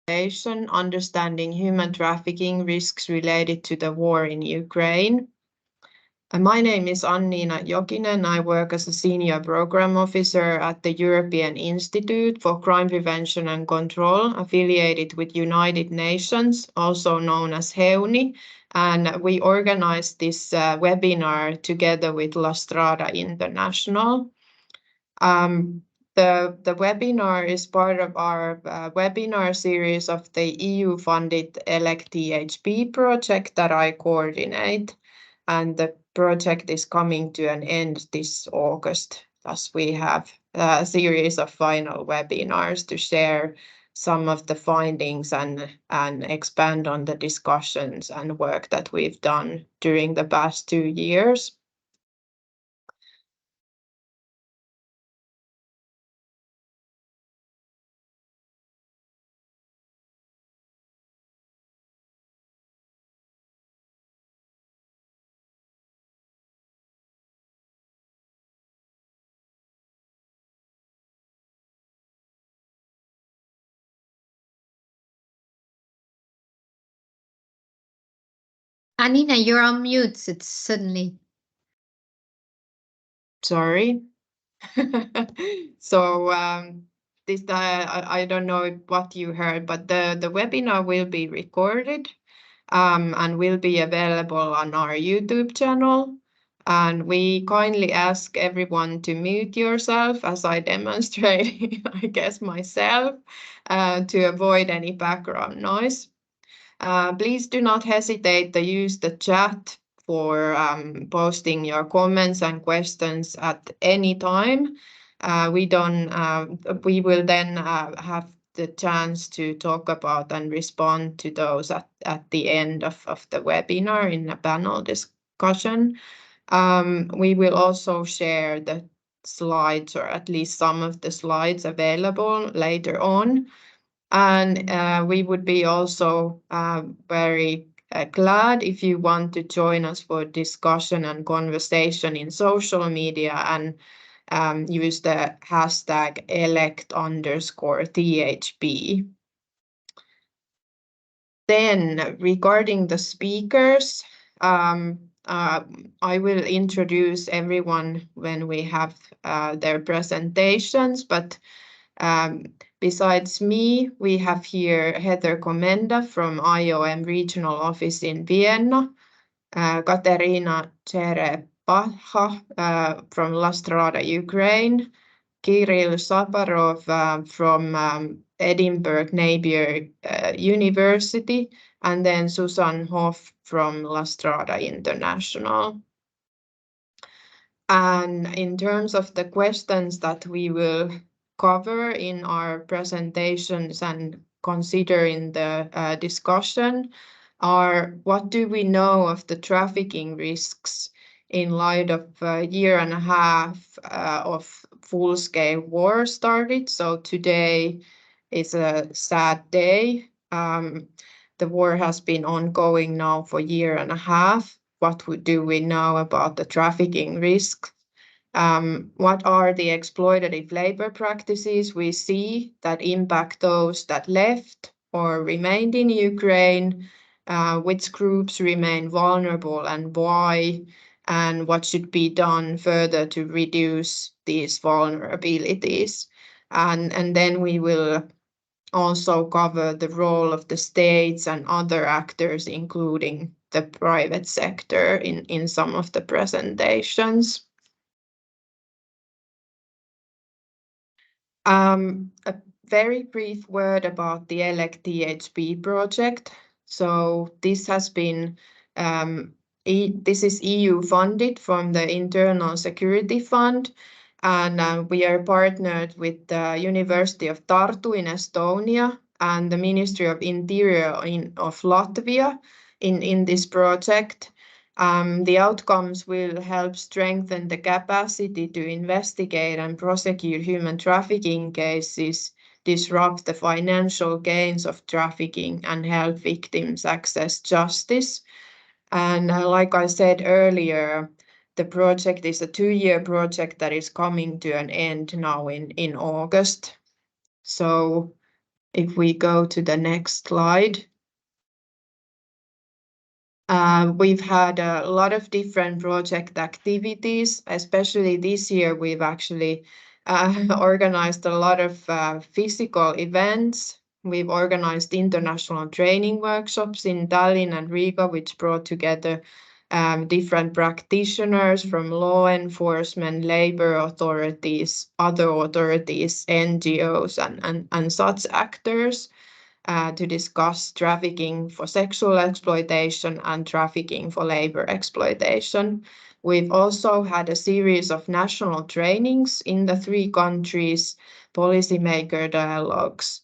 Understanding human trafficking risks related to the war in Ukraine. My name is Anniina Jokinen. I work as a senior program officer at the European Institute for Crime Prevention and Control, affiliated with United Nations, also known as HEUNI. And we organized this webinar together with Strada International. The webinar is part of our webinar series of the EU-funded ELECT THB project that I coordinate. And the project is coming to an end this August. Thus, we have a series of final webinars to share some of the findings and expand on the discussions and work that we've done during the past 2 years. Anniina, you're on mute. It's suddenly. Sorry. So this I don't know what you heard, but the webinar will be recorded and will be available on our YouTube channel. And we kindly ask everyone to mute yourself as I demonstrate, I guess myself, to avoid any background noise. Please do not hesitate to use the chat for posting your comments and questions at any time. We will then have the chance to talk about and respond to those at the end of the webinar in a panel discussion. We will also share the slides, or at least some of the slides, available later on. And we would be also very glad if you want to join us for discussion and conversation in social media and use the hashtag ELECT_THB. Then regarding the speakers, I will introduce everyone when we have their presentations, but besides me, we have here Heather Komenda from IOM Regional Office in Vienna, Kateryna Cherepakha from Strada, Ukraine, Kiril from Edinburgh Napier University, and then Susan Hoff from Strada International. And in terms of the questions that we will cover in our presentations and consider in the discussion are: what do we know of the trafficking risks in light of a year and a half of full-scale war started? So today is a sad day. The war has been ongoing now for a year and a half. What do we know about the trafficking risk? What are the exploitative labor practices we see that impact those that left or remained in Ukraine? Which groups remain vulnerable and why? And what should be done further to reduce these vulnerabilities? And then we will also cover the role of the states and other actors, including the private sector, in some of the presentations. A very brief word about the ELECT THB project. So this has been, this is EU funded from the Internal Security Fund, and we are partnered with the University of Tartu in Estonia and the Ministry of Interior of Latvia in this project. The outcomes will help strengthen the capacity to investigate and prosecute human trafficking cases, disrupt the financial gains of trafficking, and help victims access justice. And like I said earlier, the project is a 2-year project that is coming to an end now in August. So If we go to the next slide. We've had a lot of different project activities, especially this year. We've actually organized a lot of physical events. We've organized international training workshops in Tallinn and Riga, which brought together different practitioners from law enforcement, labor authorities, other authorities, NGOs, and such actors. To discuss trafficking for sexual exploitation and trafficking for labor exploitation. We've also had a series of national trainings in the 3 countries, policymaker dialogues.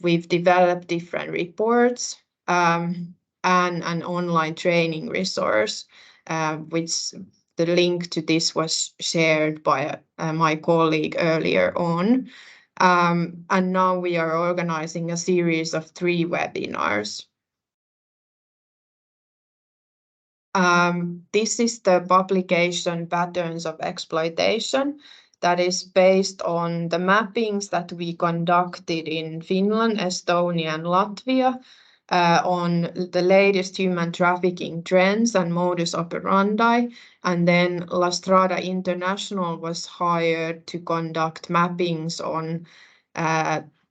We've developed different reports and an online training resource, which the link to this was shared by my colleague earlier on. And now we are organizing a series of 3 webinars. This is the publication Patterns of Exploitation that is based on the mappings that we conducted in Finland, Estonia, and Latvia on the latest human trafficking trends and modus operandi. And then Strada International was hired to conduct mappings on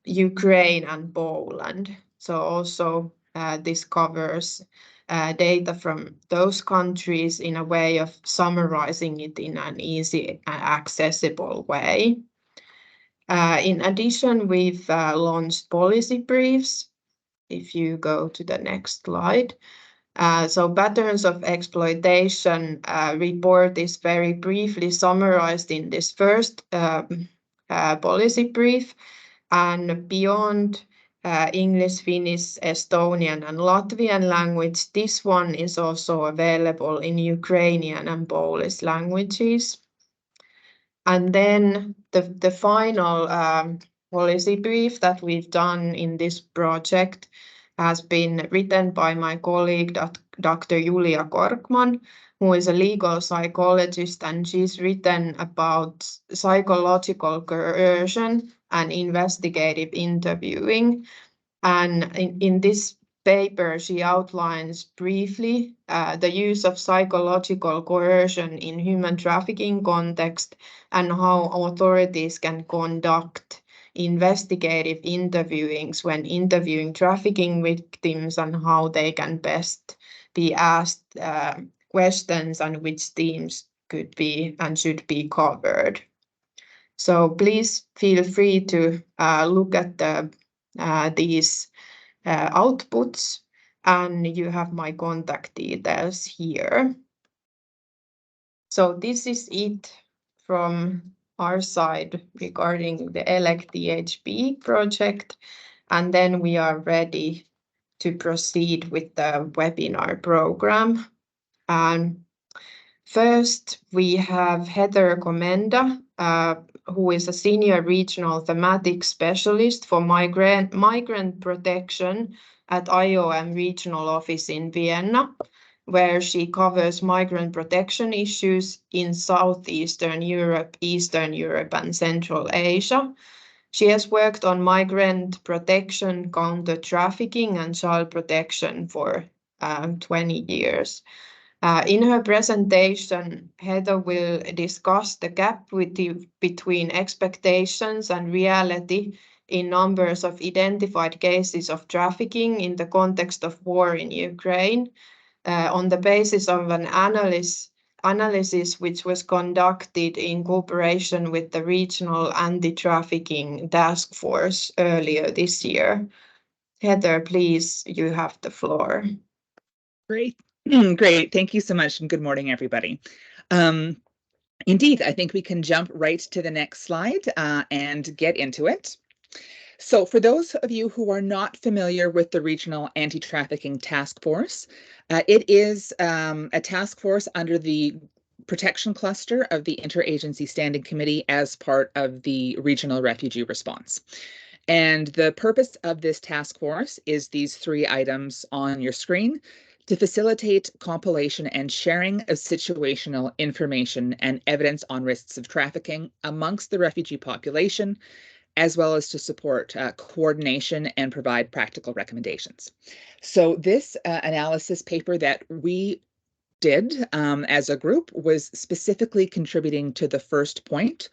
Ukraine and Poland. So also this covers data from those countries in a way of summarizing it in an easy and accessible way. In addition, we've launched policy briefs. If you go to the next slide. So Patterns of Exploitation report is very briefly summarized in this first policy brief. And beyond English, Finnish, Estonian, and Latvian language, this one is also available in Ukrainian and Polish languages. And then the final policy brief that we've done in this project has been written by my colleague, Dr. Julia Korkman, who is a legal psychologist, and she's written about psychological coercion and investigative interviewing. And in this paper, she outlines briefly the use of psychological coercion in human trafficking context and how authorities can conduct investigative interviewings when interviewing trafficking victims and how they can best be asked questions and which themes could be and should be covered. So please feel free to look at these outputs, and you have my contact details here. So this is it from our side regarding the ELECT THB project, and then we are ready to proceed with the webinar program. First, we have Heather Komenda, who is a senior regional thematic specialist for migrant protection at IOM regional office in Vienna, where she covers migrant protection issues in Southeastern Europe, Eastern Europe, and Central Asia. She has worked on migrant protection, counter trafficking, and child protection for 20 years. In her presentation, Heather will discuss the gap between expectations and reality in numbers of identified cases of trafficking in the context of war in Ukraine, on the basis of an analysis which was conducted in cooperation with the Regional Anti-Trafficking Task Force earlier this year. Heather, please, you have the floor. Great. Great. Thank you so much, and good morning, everybody. Indeed, I think we can jump right to the next slide and get into it. So for those of you who are not familiar with the Regional Anti-Trafficking Task Force, it is a task force under the protection cluster of the Interagency Standing Committee as part of the Regional Refugee Response. And the purpose of this task force is these 3 items on your screen: to facilitate compilation and sharing of situational information and evidence on risks of trafficking amongst the refugee population, as well as to support coordination and provide practical recommendations. So this analysis paper that we did as a group was specifically contributing to the first point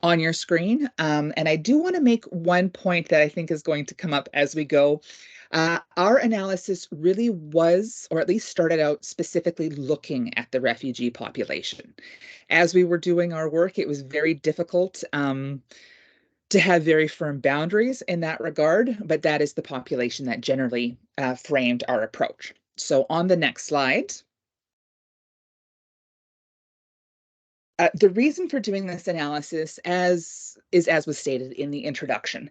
on your screen. And I do want to make one point that I think is going to come up as we go. Our analysis really was, or at least started out specifically looking at the refugee population. As we were doing our work, it was very difficult to have very firm boundaries in that regard, but that is the population that generally framed our approach. So on the next slide, the reason for doing this analysis as was stated in the introduction.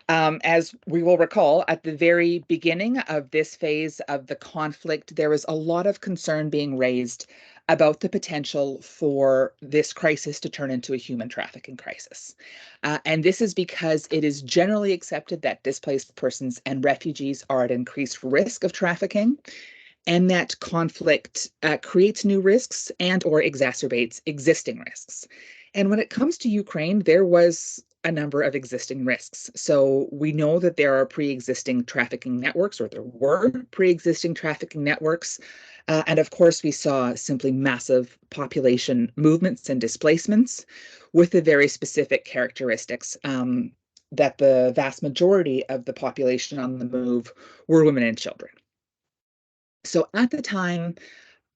As we will recall, at the very beginning of this phase of the conflict, there was a lot of concern being raised about the potential for this crisis to turn into a human trafficking crisis. And this is because it is generally accepted that displaced persons and refugees are at increased risk of trafficking, and that conflict creates new risks and or exacerbates existing risks. And when it comes to Ukraine, there was a number of existing risks. So we know that there are pre-existing trafficking networks, or there were pre-existing trafficking networks. And of course, we saw simply massive population movements and displacements with the very specific characteristics that the vast majority of the population on the move were women and children. So at the time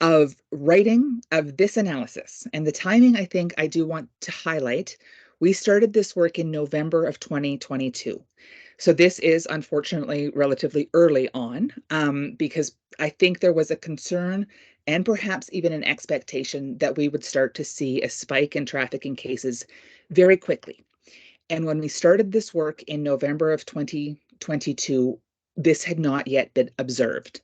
of writing of this analysis, and the timing I think I do want to highlight, we started this work in November of 2022. So this is unfortunately relatively early on because I think there was a concern and perhaps even an expectation that we would start to see a spike in trafficking cases very quickly. And when we started this work in November of 2022, this had not yet been observed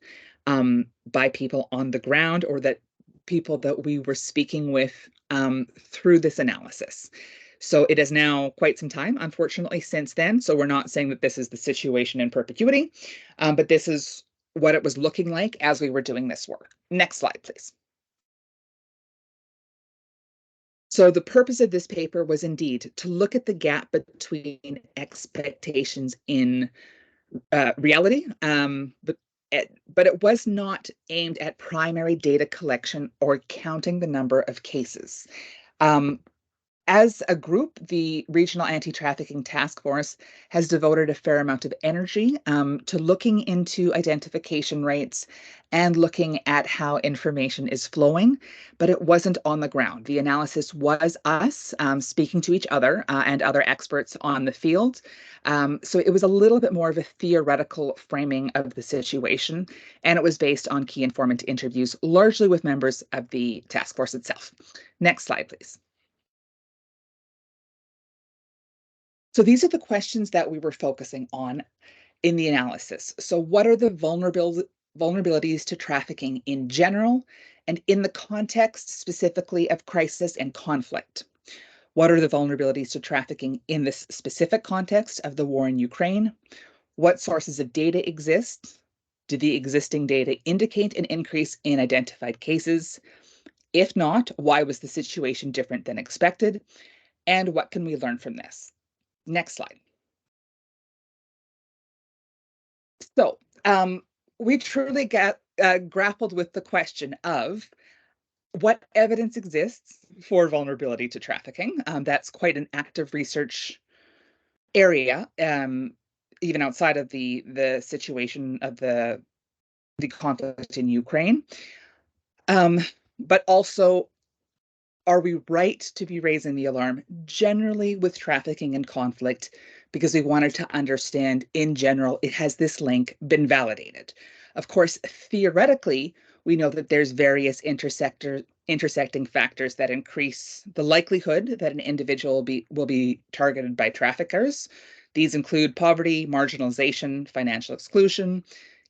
by people on the ground, or that people that we were speaking with through this analysis. So it is now quite some time, unfortunately, since then. So we're not saying that this is the situation in perpetuity, but this is what it was looking like as we were doing this work. Next slide, please. So the purpose of this paper was indeed to look at the gap between expectations in reality, but it was not aimed at primary data collection or counting the number of cases. As a group, the Regional Anti-Trafficking Task Force has devoted a fair amount of energy to looking into identification rates and looking at how information is flowing, but it wasn't on the ground. The analysis was us speaking to each other and other experts on the field. So it was a little bit more of a theoretical framing of the situation, and it was based on key informant interviews, largely with members of the task force itself. Next slide, please. So these are the questions that we were focusing on in the analysis. So what are the vulnerabilities to trafficking in general, and in the context specifically of crisis and conflict? What are the vulnerabilities to trafficking in this specific context of the war in Ukraine? What sources of data exist? Do the existing data indicate an increase in identified cases? If not, why was the situation different than expected? And what can we learn from this? Next slide. So we truly grappled with the question of what evidence exists for vulnerability to trafficking. That's quite an active research area, even outside of the situation of the conflict in Ukraine. But also, are we right to be raising the alarm generally with trafficking and conflict, because we wanted to understand in general, has this link been validated? Of course, theoretically, we know that there's various intersecting factors that increase the likelihood that an individual will be targeted by traffickers. These include poverty, marginalization, financial exclusion,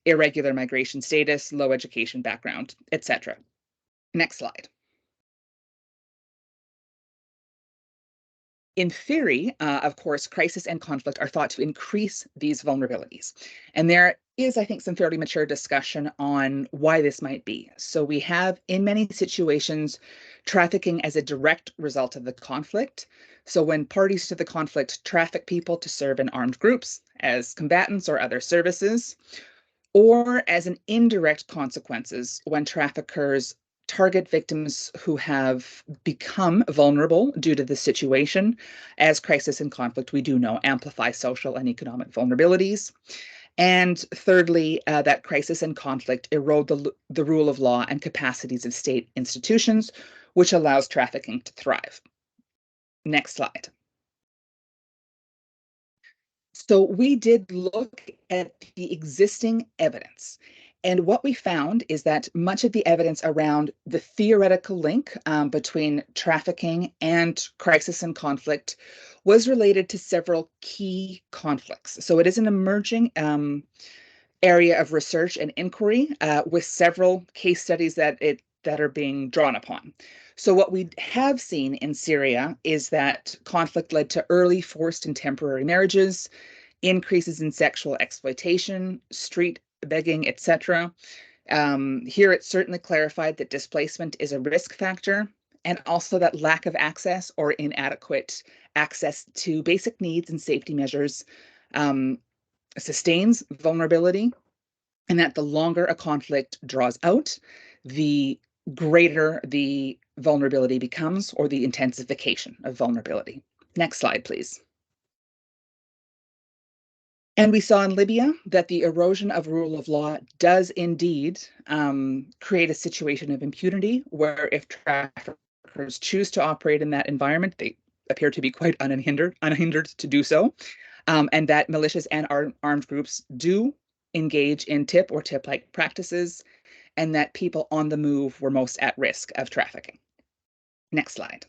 irregular migration status, low education background, etc. Next slide. In theory, of course, crisis and conflict are thought to increase these vulnerabilities. And there is, I think, some fairly mature discussion on why this might be. So we have, in many situations, trafficking as a direct result of the conflict. So when parties to the conflict traffic people to serve in armed groups as combatants or other services, or as an indirect consequences when traffickers target victims who have become vulnerable due to the situation, as crisis and conflict, we do know, amplify social and economic vulnerabilities. And thirdly, that crisis and conflict erode the rule of law and capacities of state institutions, which allows trafficking to thrive. Next slide. So we did look at the existing evidence. And what we found is that much of the evidence around the theoretical link between trafficking and crisis and conflict was related to several key conflicts. So it is an emerging area of research and inquiry with several case studies that are being drawn upon. So what we have seen in Syria is that conflict led to early forced and temporary marriages, increases in sexual exploitation, street begging, etc. Here it certainly clarified that displacement is a risk factor, and also that lack of access or inadequate access to basic needs and safety measures sustains vulnerability, and that the longer a conflict draws out, the greater the vulnerability becomes, or the intensification of vulnerability. Next slide, please. And we saw in Libya that the erosion of rule of law does indeed create a situation of impunity, where if traffickers choose to operate in that environment, they appear to be quite unhindered to do so, and that militias and armed groups do engage in tip or tip-like practices, and that people on the move were most at risk of trafficking. Next slide.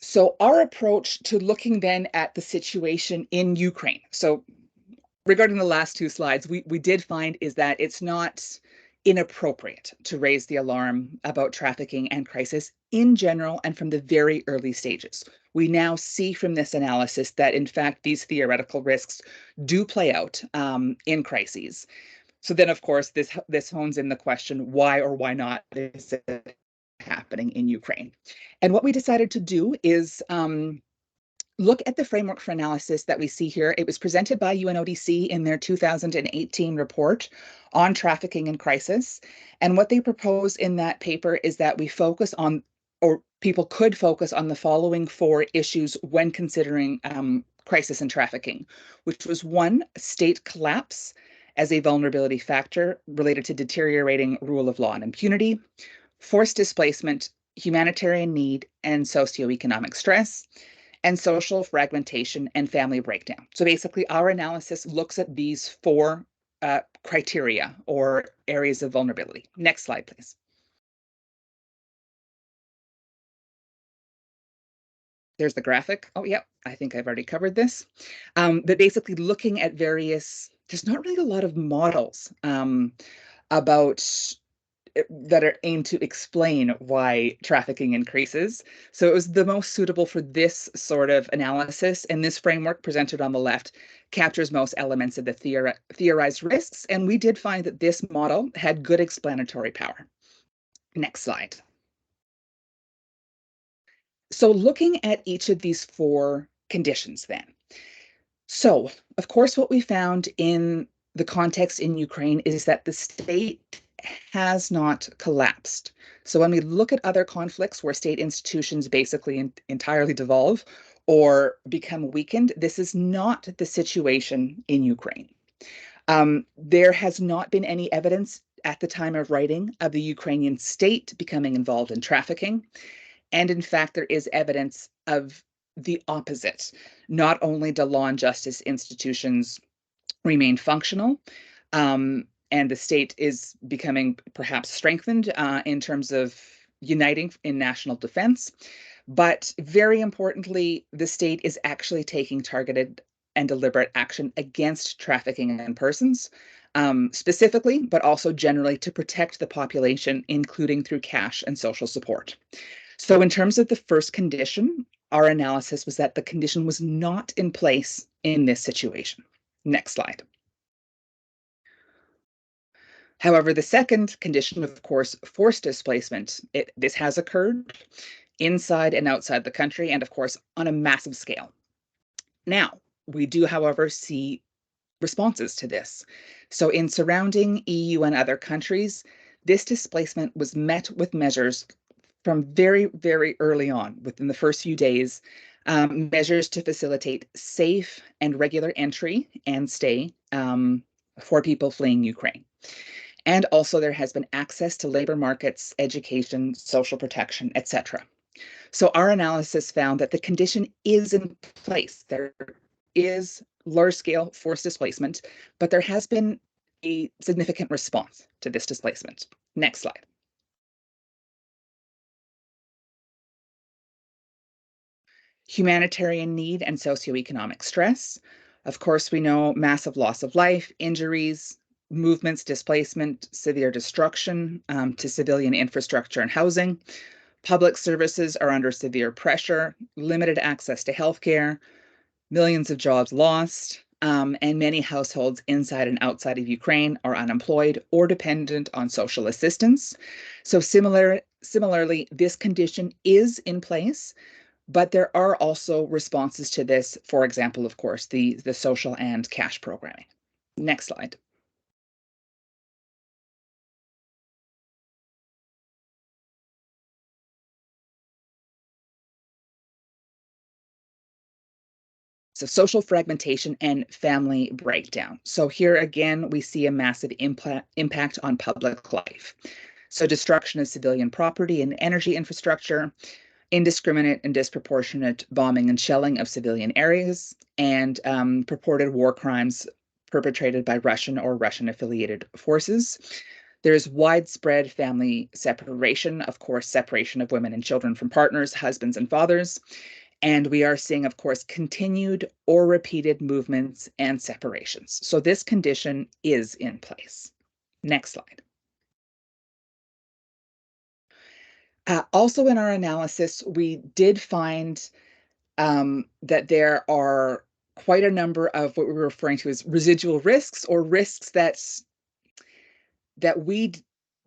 So our approach to looking then at the situation in Ukraine. So regarding the last two slides, we did find is that it's not inappropriate to raise the alarm about trafficking and crisis in general and from the very early stages. We now see from this analysis that, in fact, these theoretical risks do play out in crises. So then, of course, this hones in the question, why or why not is it happening in Ukraine? And what we decided to do is look at the framework for analysis that we see here. It was presented by UNODC in their 2018 report on trafficking and crisis. And what they propose in that paper is that we focus on, or people could focus on, the following four issues when considering crisis and trafficking, which was one, state collapse as a vulnerability factor related to deteriorating rule of law and impunity, forced displacement, humanitarian need, and socioeconomic stress, and social fragmentation and family breakdown. So basically, our analysis looks at these four criteria or areas of vulnerability. Next slide, please. There's the graphic. Oh, yeah, I think I've already covered this. But basically looking at various, there's not really a lot of models about that are aimed to explain why trafficking increases. So it was the most suitable for this sort of analysis, and this framework presented on the left captures most elements of the theorized risks, and we did find that this model had good explanatory power. Next slide. So looking at each of these four conditions then. So, of course, what we found in the context in Ukraine is that the state has not collapsed. So when we look at other conflicts where state institutions basically entirely devolve or become weakened, this is not the situation in Ukraine. There has not been any evidence at the time of writing of the Ukrainian state becoming involved in trafficking. And in fact, there is evidence of the opposite. Not only do law and justice institutions remain functional, and the state is becoming perhaps strengthened in terms of uniting in national defense, but very importantly, the state is actually taking targeted and deliberate action against trafficking in persons, specifically, but also generally to protect the population, including through cash and social support. So in terms of the first condition, our analysis was that the condition was not in place in this situation. Next slide. However, the second condition, of course, forced displacement, this has occurred inside and outside the country, and of course, on a massive scale. Now, we do, however, see responses to this. So in surrounding EU and other countries, this displacement was met with measures from very, very early on, within the first few days, measures to facilitate safe and regular entry and stay for people fleeing Ukraine. And also there has been access to labor markets, education, social protection, etc. So our analysis found that the condition is in place. There is large-scale forced displacement, but there has been a significant response to this displacement. Next slide. Humanitarian need and socioeconomic stress. Of course, we know massive loss of life, injuries, movements, displacement, severe destruction to civilian infrastructure and housing. Public services are under severe pressure, limited access to healthcare, millions of jobs lost, and many households inside and outside of Ukraine are unemployed or dependent on social assistance. So similarly, this condition is in place, but there are also responses to this, for example, of course, the social and cash programming. Next slide. So social fragmentation and family breakdown. So here again, we see a massive impact on public life. So destruction of civilian property and energy infrastructure, indiscriminate and disproportionate bombing and shelling of civilian areas, and purported war crimes perpetrated by Russian or Russian-affiliated forces. There's widespread family separation, of course, separation of women and children from partners, husbands and fathers. And we are seeing, of course, continued or repeated movements and separations. So this condition is in place. Next slide. Also in our analysis, we did find that there are quite a number of what we're referring to as residual risks, or risks that we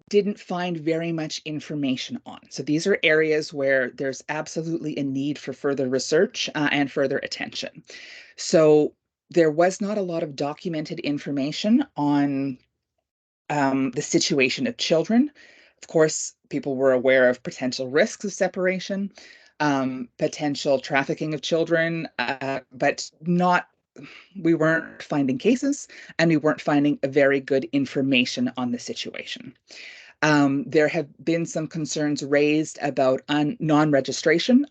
didn't find very much information on. So these are areas where there's absolutely a need for further research and further attention. So there was not a lot of documented information on the situation of children. Of course, people were aware of potential risks of separation, potential trafficking of children, but we weren't finding cases, and we weren't finding a very good information on the situation. There have been some concerns raised about non-registration.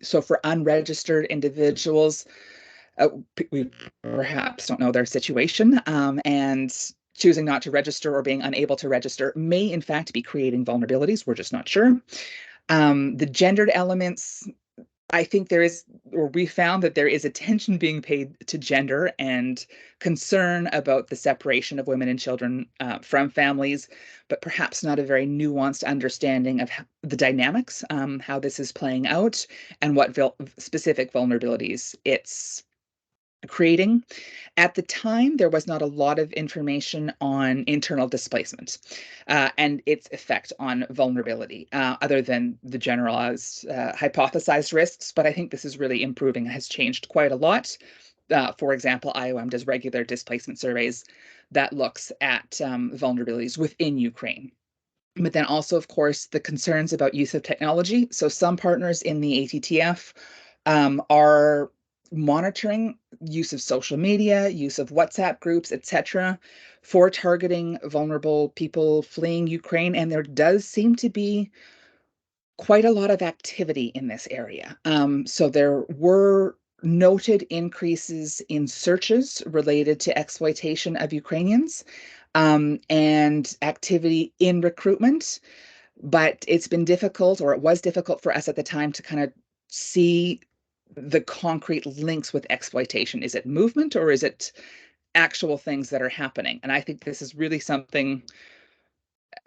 So for unregistered individuals, we perhaps don't know their situation, and choosing not to register or being unable to register may in fact be creating vulnerabilities. We're just not sure. The gendered elements, I think we found that there is attention being paid to gender and concern about the separation of women and children from families, but perhaps not a very nuanced understanding of the dynamics, how this is playing out, and what specific vulnerabilities it's creating. At the time, there was not a lot of information on internal displacement and its effect on vulnerability, other than the generalized hypothesized risks, but I think this is really improving and has changed quite a lot. For example, IOM does regular displacement surveys that looks at vulnerabilities within Ukraine. But then also, of course, the concerns about use of technology. So some partners in the ATTF are monitoring use of social media, use of WhatsApp groups, etc., for targeting vulnerable people fleeing Ukraine. And there does seem to be quite a lot of activity in this area. So there were noted increases in searches related to exploitation of Ukrainians and activity in recruitment. But it's been difficult, or it was difficult for us at the time, to kind of see the concrete links with exploitation. Is it movement, or is it actual things that are happening? And I think this is really something,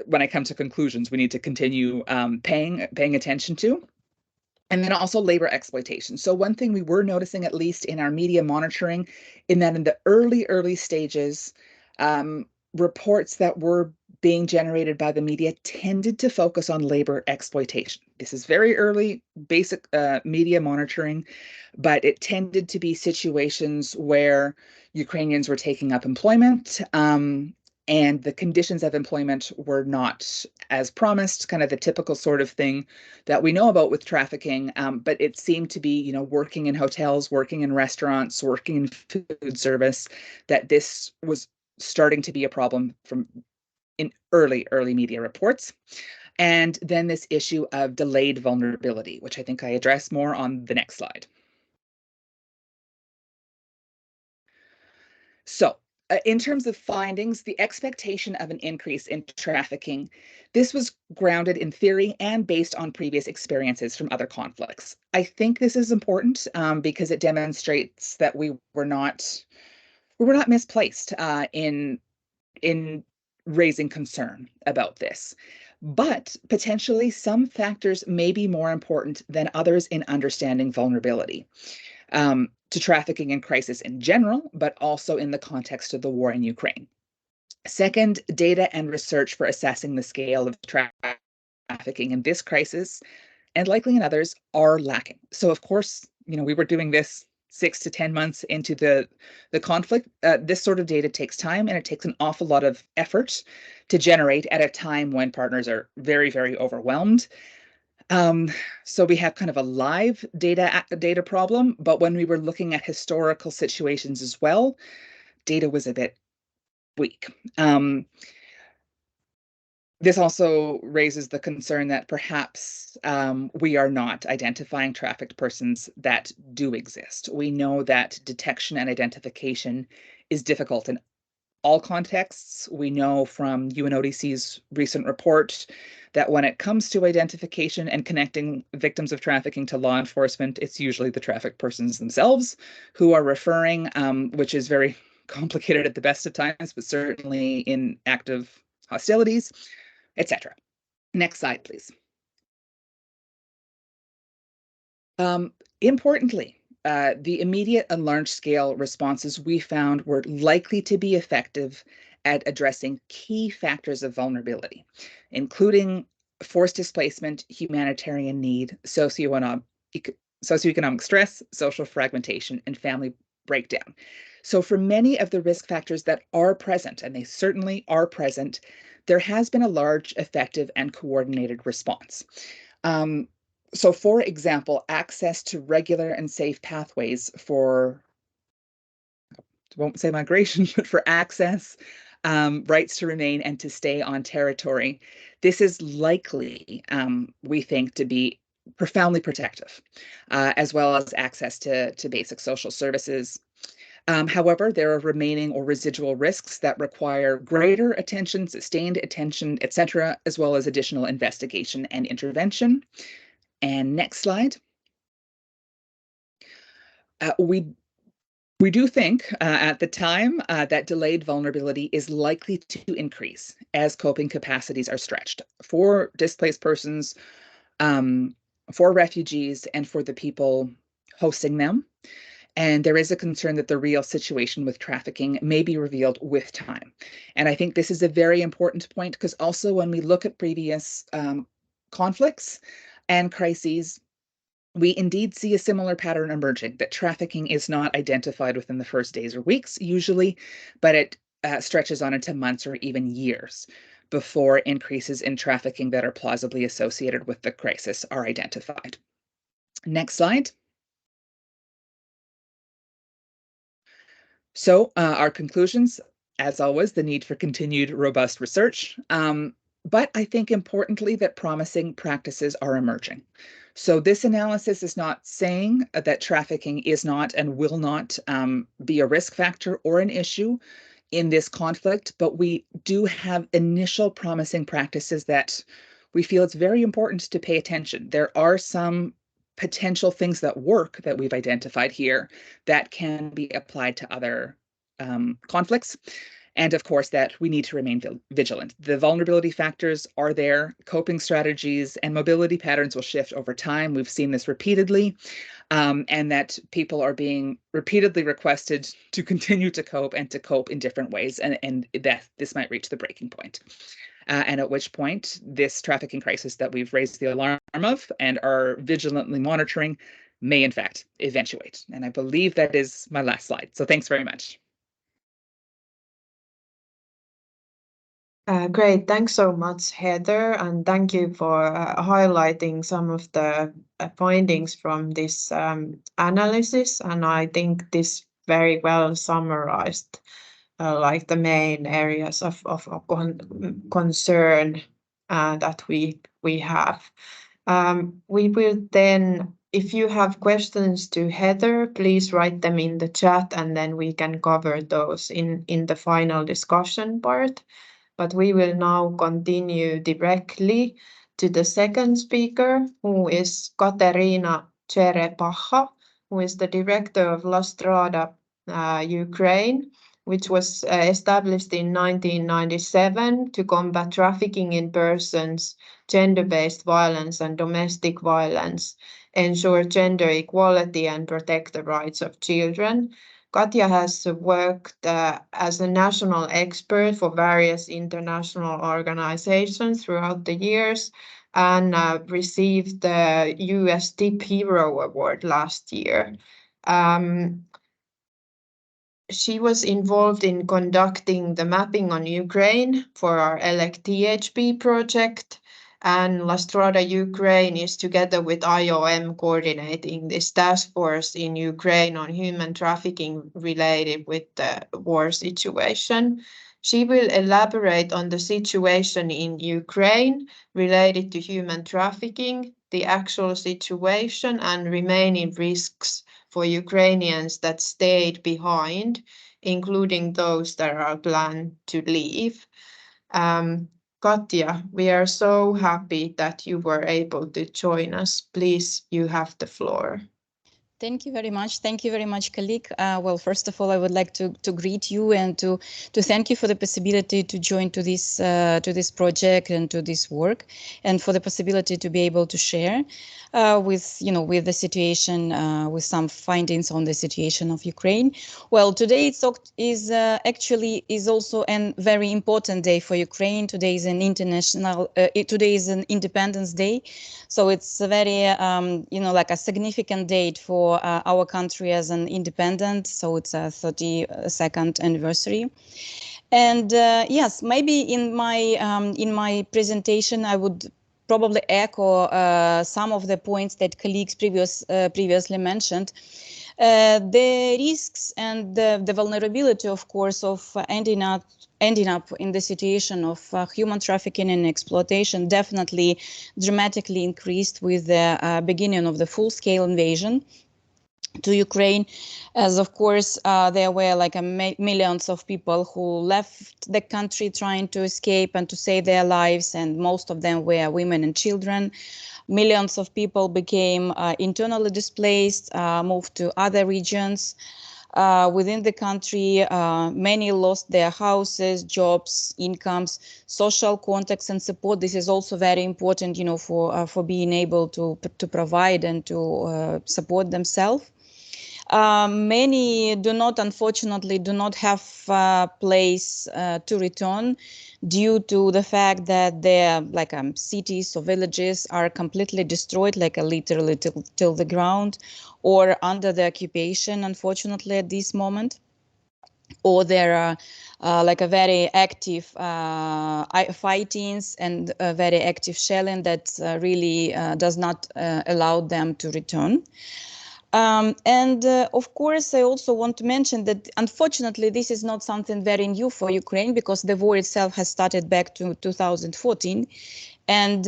when I come to conclusions, we need to continue paying attention to. And then also labor exploitation. So one thing we were noticing, at least in our media monitoring, in that in the early stages, reports that were being generated by the media tended to focus on labor exploitation. This is very early basic media monitoring, but it tended to be situations where Ukrainians were taking up employment, and the conditions of employment were not as promised, kind of the typical sort of thing that we know about with trafficking. But it seemed to be, working in hotels, working in restaurants, working in food service, that this was starting to be a problem from in early media reports. And then this issue of delayed vulnerability, which I think I address more on the next slide. So in terms of findings, the expectation of an increase in trafficking, this was grounded in theory and based on previous experiences from other conflicts. I think this is important because it demonstrates that we were not misplaced in raising concern about this. But potentially some factors may be more important than others in understanding vulnerability to trafficking and crisis in general, but also in the context of the war in Ukraine. Second, data and research for assessing the scale of trafficking in this crisis, and likely in others, are lacking. So of course, we were doing this 6 to 10 months into the conflict. This sort of data takes time, and it takes an awful lot of effort to generate at a time when partners are very, very overwhelmed. So we have kind of a live data problem, but when we were looking at historical situations as well, data was a bit weak. This also raises the concern that perhaps we are not identifying trafficked persons that do exist. We know that detection and identification is difficult in all contexts. We know from UNODC's recent report that when it comes to identification and connecting victims of trafficking to law enforcement, it's usually the trafficked persons themselves who are referring, which is very complicated at the best of times, but certainly in active hostilities, etc. Next slide, please. Importantly, the immediate and large-scale responses we found were likely to be effective at addressing key factors of vulnerability, including forced displacement, humanitarian need, socioeconomic stress, social fragmentation, and family breakdown. So for many of the risk factors that are present, and they certainly are present, there has been a large, effective, and coordinated response. So for example, access to regular and safe pathways for, I won't say migration, but for access, rights to remain and to stay on territory. This is likely, we think, to be profoundly protective, as well as access to basic social services. However, there are remaining or residual risks that require greater attention, sustained attention, etc., as well as additional investigation and intervention. And next slide. We do think at the time that delayed vulnerability is likely to increase as coping capacities are stretched for displaced persons, for refugees, and for the people hosting them. And there is a concern that the real situation with trafficking may be revealed with time. And I think this is a very important point because also when we look at previous conflicts and crises, we indeed see a similar pattern emerging, that trafficking is not identified within the first days or weeks usually, but it stretches on into months or even years before increases in trafficking that are plausibly associated with the crisis are identified. Next slide. So our conclusions, as always, the need for continued robust research, but I think importantly that promising practices are emerging. So this analysis is not saying that trafficking is not and will not be a risk factor or an issue in this conflict, but we do have initial promising practices that we feel it's very important to pay attention. There are some potential things that work that we've identified here that can be applied to other conflicts. And of course, that we need to remain vigilant. The vulnerability factors are there, coping strategies and mobility patterns will shift over time. We've seen this repeatedly, and that people are being repeatedly requested to continue to cope and to cope in different ways, and that this might reach the breaking point. And at which point this trafficking crisis that we've raised the alarm of and are vigilantly monitoring may in fact eventuate. And I believe that is my last slide. So thanks very much. Great, thanks so much, Heather, and thank you for highlighting some of the findings from this analysis. And I think this very well summarized like the main areas of concern that we have. We will then, if you have questions to Heather, please write them in the chat, and then we can cover those in the final discussion part. But we will now continue directly to the second speaker, who is Kateryna Cherepakha, who is the director of Strada, Ukraine, which was established in 1997 to combat trafficking in persons, gender-based violence and domestic violence, ensure gender equality and protect the rights of children. Katja has worked as a national expert for various international organizations throughout the years and received the US Tip Hero Award last year. She was involved in conducting the mapping on Ukraine for our ELECT THB project, and Strada Ukraine is together with IOM coordinating this task force in Ukraine on human trafficking related with the war situation. She will elaborate on the situation in Ukraine related to human trafficking, the actual situation and remaining risks for Ukrainians that stayed behind, including those that are planned to leave. Katja, we are so happy that you were able to join us. Please, you have the floor. Thank you very much. Thank you very much, colleague. Well, first of all, I would like to greet you and to thank you for the possibility to join to this project and to this work, and for the possibility to be able to share with the situation, with some findings on the situation of Ukraine. Well, today actually is also a very important day for Ukraine. Today is an today is an Independence Day, so it's a very like a significant date for our country as an independent. So it's a 32nd anniversary. And yes, maybe in my presentation I would probably echo some of the points that colleagues previously mentioned. The risks and the vulnerability, of course, of ending up in the situation of human trafficking and exploitation definitely dramatically increased with the beginning of the full-scale invasion to Ukraine, as of course there were like millions of people who left the country trying to escape and to save their lives, and most of them were women and children. Millions of people became internally displaced, moved to other regions within the country. Many lost their houses, jobs, incomes, social contacts and support. This is also very important, for being able to provide and to support themselves. Many unfortunately do not have a place to return due to the fact that their cities or villages are completely destroyed, literally till the ground, or under the occupation, unfortunately, at this moment. Or there are a very active fightings and very active shelling that really does not allow them to return. Of course, I also want to mention that unfortunately this is not something very new for Ukraine, because the war itself has started back to 2014. And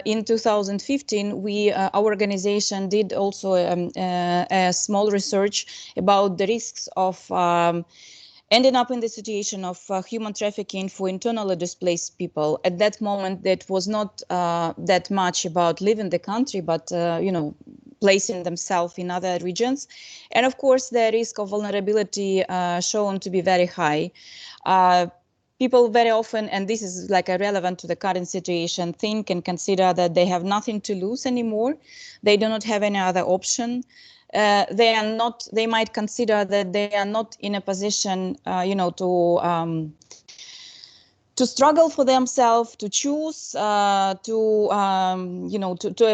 in 2015, our organization did also a small research about the risks of ending up in the situation of human trafficking for internally displaced people. At that moment, that was not that much about leaving the country, but placing themselves in other regions. And of course, the risk of vulnerability shown to be very high. People very often, and this is like relevant to the current situation, think and consider that they have nothing to lose anymore. They do not have any other option. They might consider that they are not in a position, to struggle for themselves, to choose, to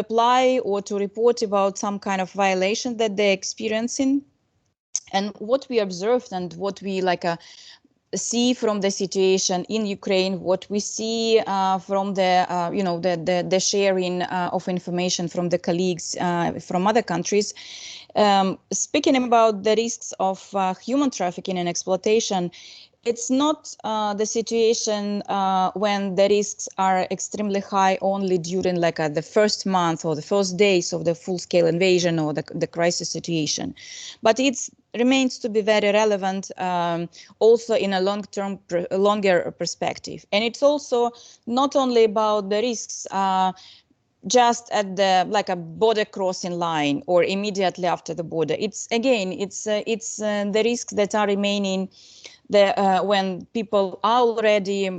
apply or to report about some kind of violation that they're experiencing. And what we observed and what we see from the situation in Ukraine, what we see from the sharing of information from the colleagues from other countries, speaking about the risks of human trafficking and exploitation, it's not the situation when the risks are extremely high only during the first month or the first days of the full-scale invasion or the crisis situation, but it remains to be very relevant also in a longer perspective. And it's also not only about the risks just at the a border crossing line or immediately after the border. It's the risks that are remaining when people are already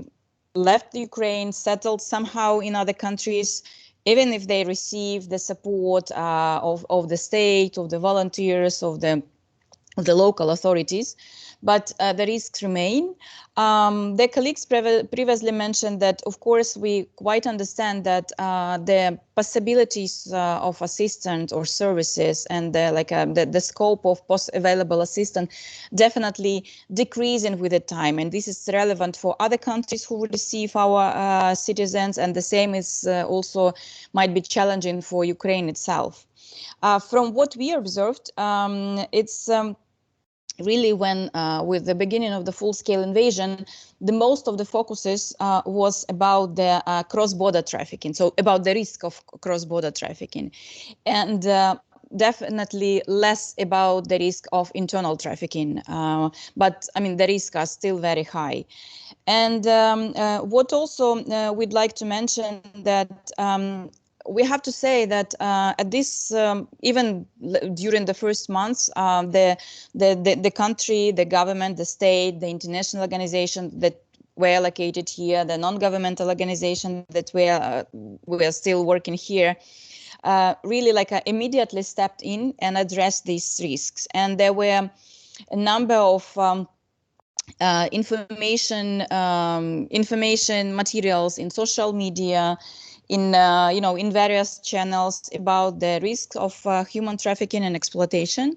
left Ukraine, settled somehow in other countries, even if they receive the support of the state, of the volunteers, of the local authorities, but the risks remain. The colleagues previously mentioned that, of course, we quite understand that the possibilities of assistance or services and the scope of available assistance definitely decreasing with the time. And this is relevant for other countries who receive our citizens, and the same is also might be challenging for Ukraine itself. From what we observed, it's really when with the beginning of the full-scale invasion, the most of the focuses was about the cross-border trafficking, so about the risk of cross-border trafficking, and definitely less about the risk of internal trafficking. But I mean, the risks are still very high. And what also we'd like to mention that we have to say that at this, even during the first months, the country, the government, the state, the international organization that were located here, the non-governmental organization that were still working here, really immediately stepped in and addressed these risks. And there were a number of information materials in social media, in various channels about the risks of human trafficking and exploitation.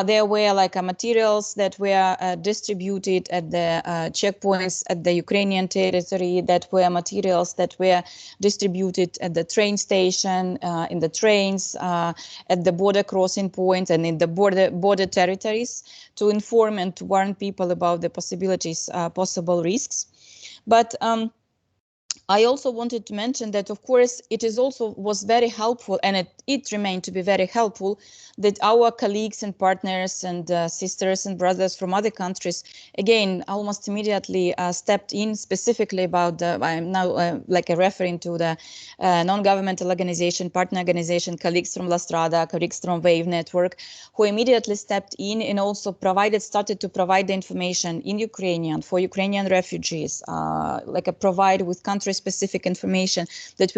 There were materials that were distributed at the checkpoints at the Ukrainian territory, that were materials that were distributed at the train station, in the trains, at the border crossing points, and in the border territories, to inform and to warn people about the possibilities, possible risks. But I also wanted to mention that, of course, it was very helpful, and it remained to be very helpful, that our colleagues and partners and sisters and brothers from other countries, again, almost immediately stepped in, specifically about I'm now referring to the non-governmental organization, partner organization, colleagues from Strada, colleagues from Wave Network, who immediately stepped in and also started to provide the information in Ukrainian for Ukrainian refugees, provide with country-specific information that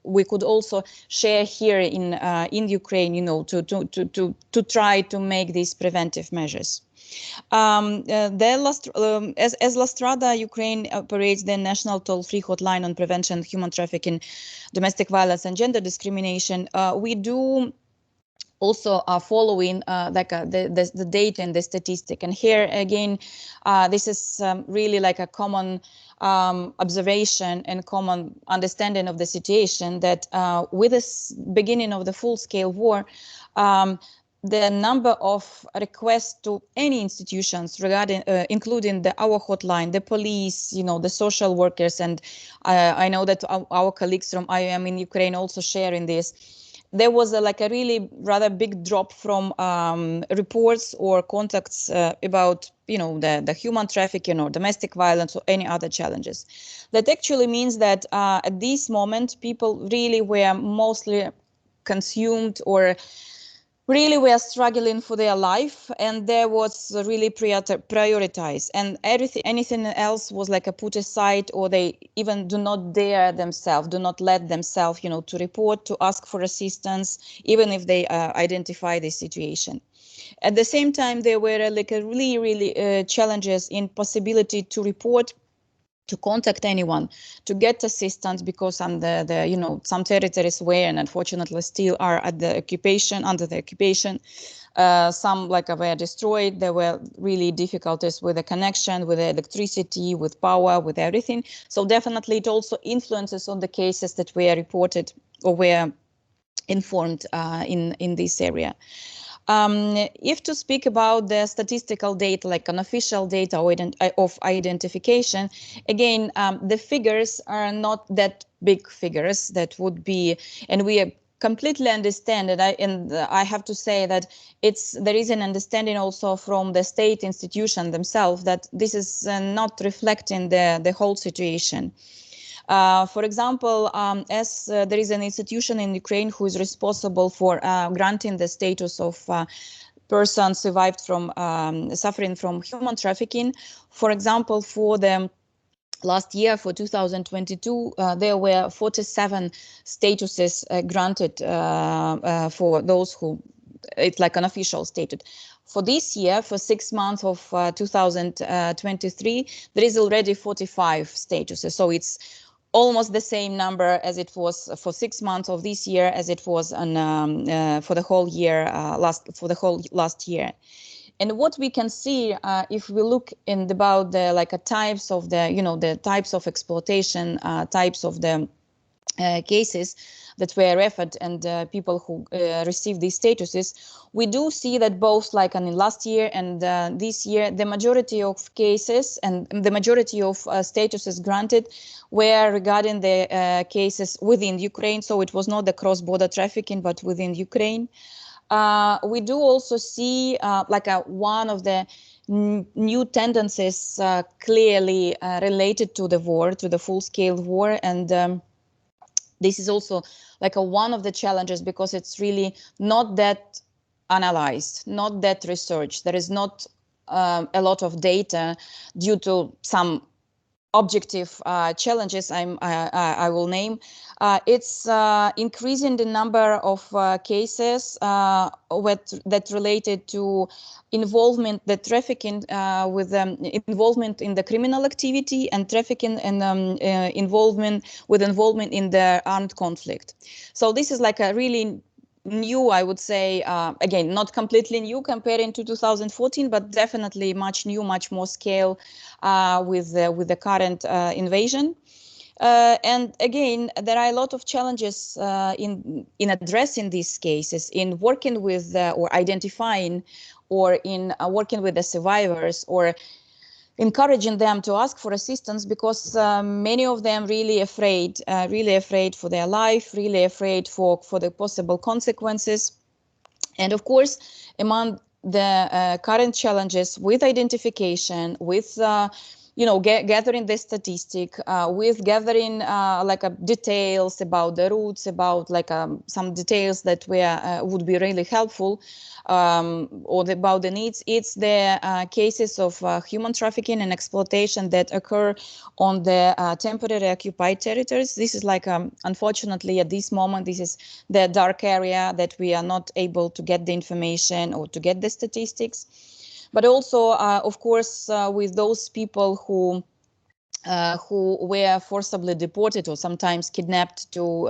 we could also share here in Ukraine, to try to make these preventive measures. As Strada, Ukraine operates the national toll-free hotline on prevention of human trafficking, domestic violence, and gender discrimination. We do also are following the data and the statistic. And here again, this is really a common observation and common understanding of the situation, that with the beginning of the full-scale war, the number of requests to any institutions regarding, including our hotline, the police, the social workers, and I know that our colleagues from IOM in Ukraine also sharing this. There was a really rather big drop from reports or contacts about the human trafficking or domestic violence or any other challenges. That actually means that at this moment people really were mostly consumed or really were struggling for their life, and there was really prioritized, and anything else was like a put aside, or they even do not dare themselves, do not let themselves, you know, to report, to ask for assistance, even if they identify the situation. At the same time, there were like a really challenges in possibility to report, to contact anyone, to get assistance, because some you know, some territories were and unfortunately still are at the occupation, under the occupation. Some like were destroyed. There were really difficulties with the connection, with the electricity, with power, with everything. So definitely it also influences on the cases that were reported or were informed in this area. If to speak about the statistical data, like unofficial data of identification, again, the figures are not that big figures that would be, and we completely understand it. I have to say that there is an understanding also from the state institution themselves that this is not reflecting the whole situation. For example, as there is an institution in Ukraine who is responsible for granting the status of person survived from suffering from human trafficking. For example, for the last year, for 2022, there were 47 statuses granted for those who, it's like an official status. For this year, for 6 months of 2023, there is already 45 statuses. So it's almost the same number as it was for 6 months of this year as it was on, for the whole year last year. And what we can see, if we look in about the types of the, you know, the types of exploitation, types of the cases that were referred, and people who received these statuses, we do see that both like in last year and this year, the majority of cases and the majority of statuses granted were regarding the cases within Ukraine. So it was not the cross-border trafficking, but within Ukraine. We do also see one of the new tendencies clearly related to the war, to the full-scale war, and this is also like one of the challenges, because it's really not that analyzed, not that researched. There is not a lot of data due to some objective challenges I will name. It's increasing the number of cases that related to involvement, the trafficking with involvement in the criminal activity, and trafficking and involvement in the armed conflict. So this is like a really new, I would say, again, not completely new comparing to 2014, but definitely much new, much more scale with the current invasion. And again, there are a lot of challenges in addressing these cases, in working with or identifying, or in working with the survivors, or encouraging them to ask for assistance, because many of them really afraid for their life, really afraid for the possible consequences. And of course, among the current challenges with identification, with gathering the statistic, with gathering details about the routes, about some details that would be really helpful, or about the needs. It's the cases of human trafficking and exploitation that occur on the temporary occupied territories. This is unfortunately at this moment, this is the dark area that we are not able to get the information or to get the statistics. But also, of course, with those people who were forcibly deported or sometimes kidnapped to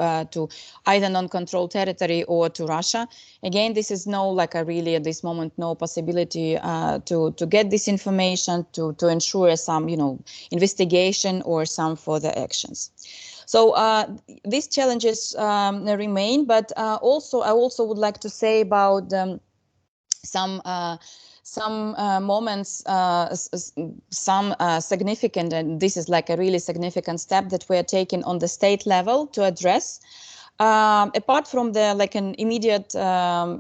either non-controlled territory or to Russia. Again, this is really at this moment no possibility to get this information, to ensure some investigation or some further actions. So these challenges remain, but also I also would like to say about some moments, some significant, and this is a really significant step that we are taking on the state level to address. Apart from the an immediate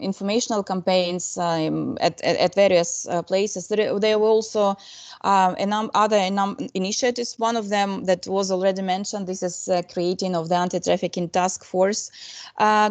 informational campaigns at various places, there were also other initiatives. One of them that was already mentioned, this is creating of the anti-trafficking task force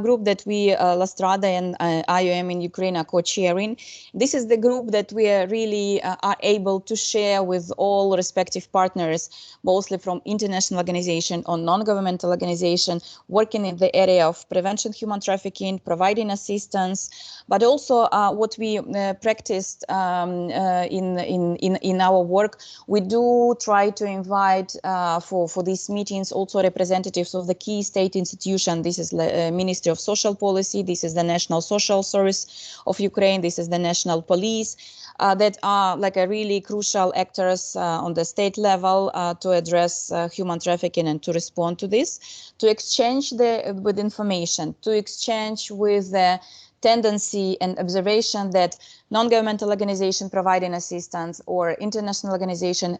group that we, Strada and IOM in Ukraine are co-chairing. This is the group that we are really are able to share with all respective partners, mostly from international organization or non-governmental organization, working in the area of prevention human trafficking, providing assistance, but also what we practiced in our work. We do try to invite for these meetings also representatives of the key state institution. This is the Ministry of Social Policy, this is the National Social Service of Ukraine, this is the National Police, that are a really crucial actors on the state level to address human trafficking and to respond to this, to exchange with information, to exchange with the tendency and observation that non-governmental organization providing assistance or international organization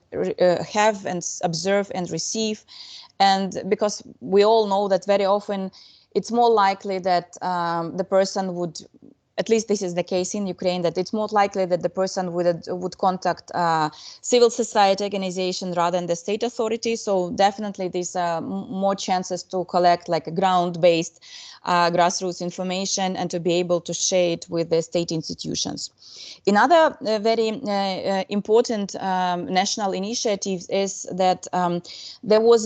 have and observe and receive. And because we all know that very often it's more likely that the person would, at least this is the case in Ukraine, that it's more likely that the person would contact civil society organization rather than the state authorities. So definitely there's more chances to collect a ground-based grassroots information and to be able to share it with the state institutions. Another very important national initiative is that there was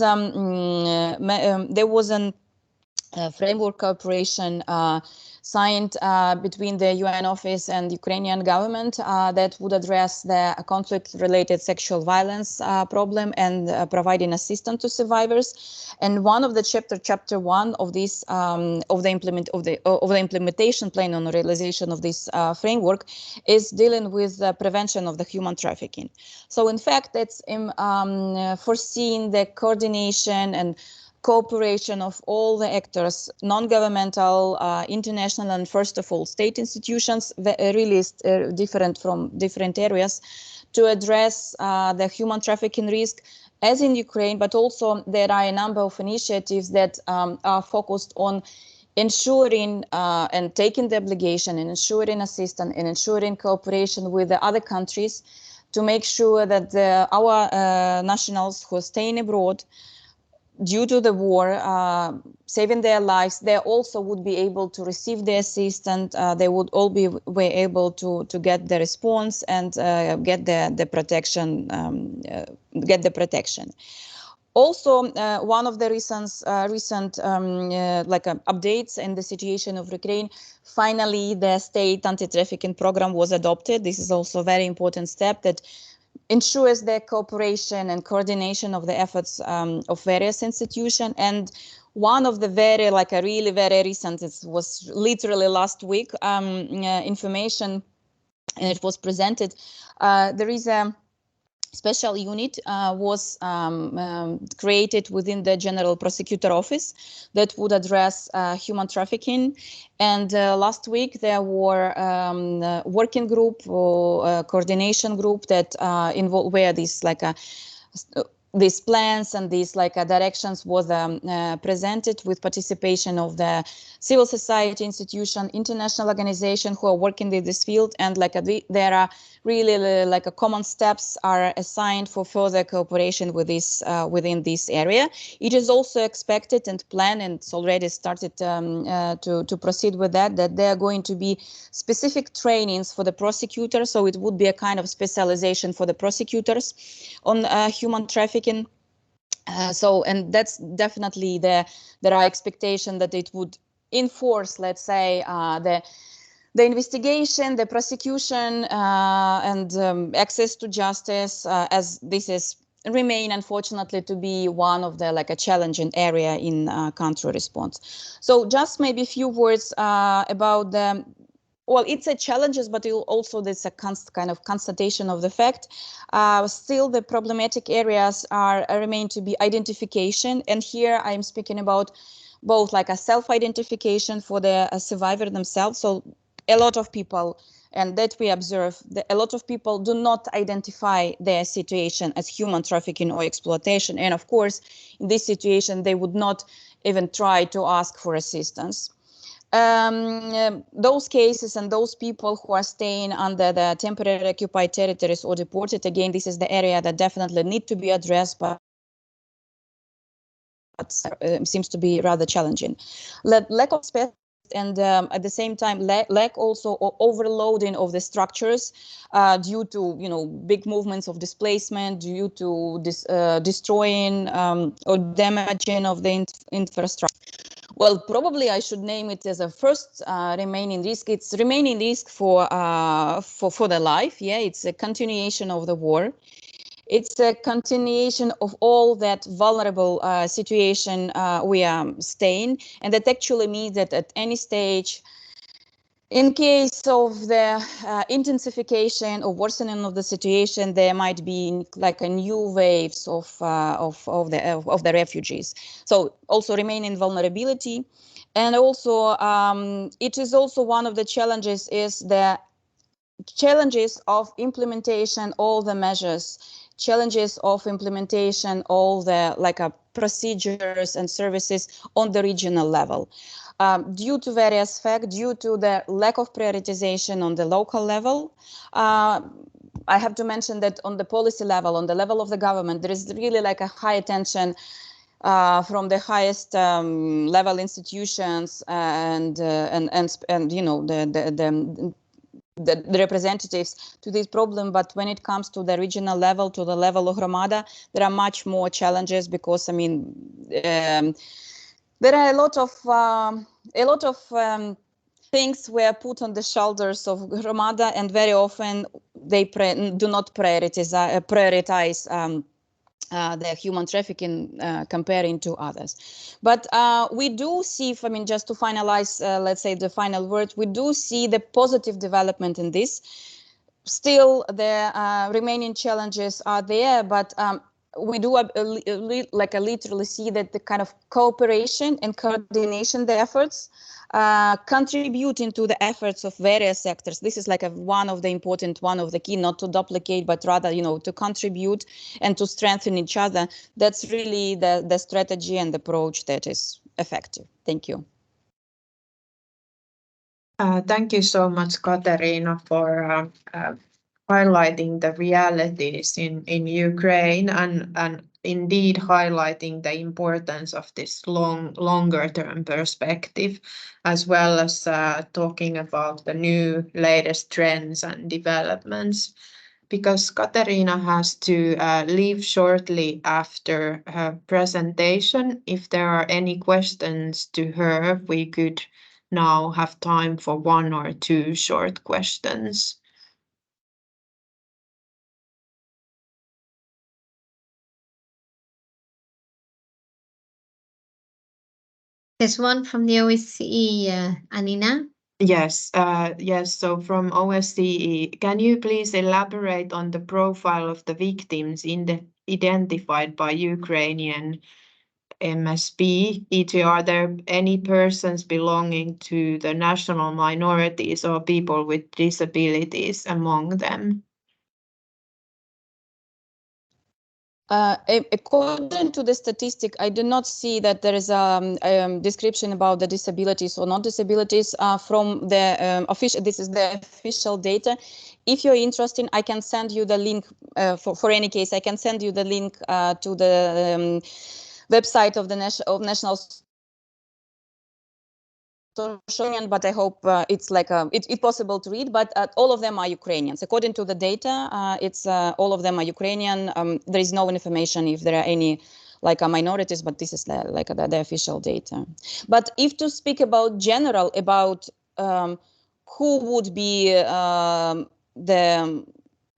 an framework cooperation signed between the UN office and Ukrainian government that would address the conflict-related sexual violence problem and providing assistance to survivors. And one of the chapter 1 of this of the implementation plan on the realization of this framework is dealing with the prevention of the human trafficking. So in fact, it's foreseeing the coordination and cooperation of all the actors, non-governmental, international, and first of all, state institutions, really different from different areas, to address the human trafficking risk, as in Ukraine, but also there are a number of initiatives that are focused on ensuring and taking the obligation and ensuring assistance and ensuring cooperation with the other countries to make sure that our nationals who are staying abroad due to the war, saving their lives, they also would be able to receive the assistance. They would all be able to get the response and get the protection. Also, one of the recent updates in the situation of Ukraine, finally the state anti-trafficking program was adopted. This is also a very important step that ensures the cooperation and coordination of the efforts of various institutions. And one of the very recent, it was literally last week, information, and it was presented. There is a special unit was created within the General Prosecutor Office that would address human trafficking. And last week there were working group or coordination group that involved where this these plans and these directions was presented with participation of the civil society institution, international organization who are working in this field, and there are really common steps are assigned for further cooperation with this within this area. It is also expected and planned, and it's already started to proceed with that there are going to be specific trainings for the prosecutors. So it would be a kind of specialization for the prosecutors on human trafficking. And that's definitely there are expectations that it would enforce, let's say, the investigation, the prosecution, and access to justice, as this is remain unfortunately to be one of the a challenging area in country response. So just maybe a few words about the. Well, it's a challenges, but also there's a kind of constatation of the fact. Still, the problematic areas remain to be identification, and here I'm speaking about both a self-identification for the survivor themselves. So a lot of people, and that we observe, that a lot of people do not identify their situation as human trafficking or exploitation, and of course, in this situation, they would not even try to ask for assistance. Those cases and those people who are staying under the temporary occupied territories or deported, again, this is the area that definitely need to be addressed, but seems to be rather challenging. Lack of space and at the same time lack also of overloading of the structures due to big movements of displacement, due to destroying or damaging of the infrastructure. Well, probably I should name it as a first remaining risk. It's remaining risk for the life. Yeah, it's a continuation of the war. It's a continuation of all that vulnerable situation we are staying, and that actually means that at any stage, in case of the intensification or worsening of the situation, there might be like a new waves of the refugees. So also remaining vulnerability, and also it is also one of the challenges is the challenges of implementation, all the measures, challenges of implementation, all the procedures and services on the regional level. Due to various facts, due to the lack of prioritization on the local level, I have to mention that on the policy level, on the level of the government, there is really like a high attention from the highest level institutions and the representatives to this problem. But when it comes to the regional level, to the level of Hromada, there are much more challenges because there are a lot of things were put on the shoulders of Hromada, and very often they do not prioritize the human trafficking comparing to others. But we do see, just to finalize, let's say the final word, we do see the positive development in this. Still, the remaining challenges are there, but we do literally see that the kind of cooperation and coordination, the efforts, contributing to the efforts of various sectors. This is like one of the key, not to duplicate, but rather, to contribute and to strengthen each other. That's really the strategy and approach that is effective. Thank you. Thank you so much, Kateryna, for highlighting the realities in Ukraine and indeed highlighting the importance of this longer term perspective, as well as talking about the new latest trends and developments. Because Kateryna has to leave shortly after her presentation, if there are any questions to her, we could now have time for one or two short questions. There's one from the OSCE, Anniina. Yes, yes. So from OSCE, can you please elaborate on the profile of the victims identified by Ukrainian MSP? E.g., are there any persons belonging to the national minorities or people with disabilities among them? According to the statistic, I do not see that there is a description about the disabilities or non-disabilities from the official. This is the official data. If you're interested, I can send you the link. For any case, I can send you the link to the website of the National Social, but I hope it's it's possible to read. But all of them are Ukrainians. According to the data, it's all of them are Ukrainian. There is no information if there are any minorities, but this is the official data. But if to speak about general about who would be the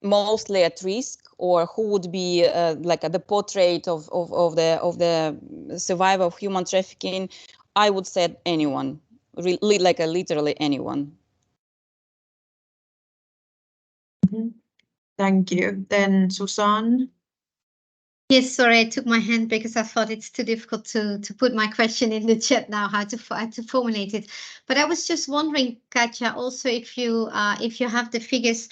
mostly at risk, or who would be the portrait of the survivor of human trafficking, I would say anyone. Literally anyone. Thank you. Then Susanne. Yes, sorry, I took my hand because I thought it's too difficult to put my question in the chat now, how to formulate it. But I was just wondering, Katja, also if you have the figures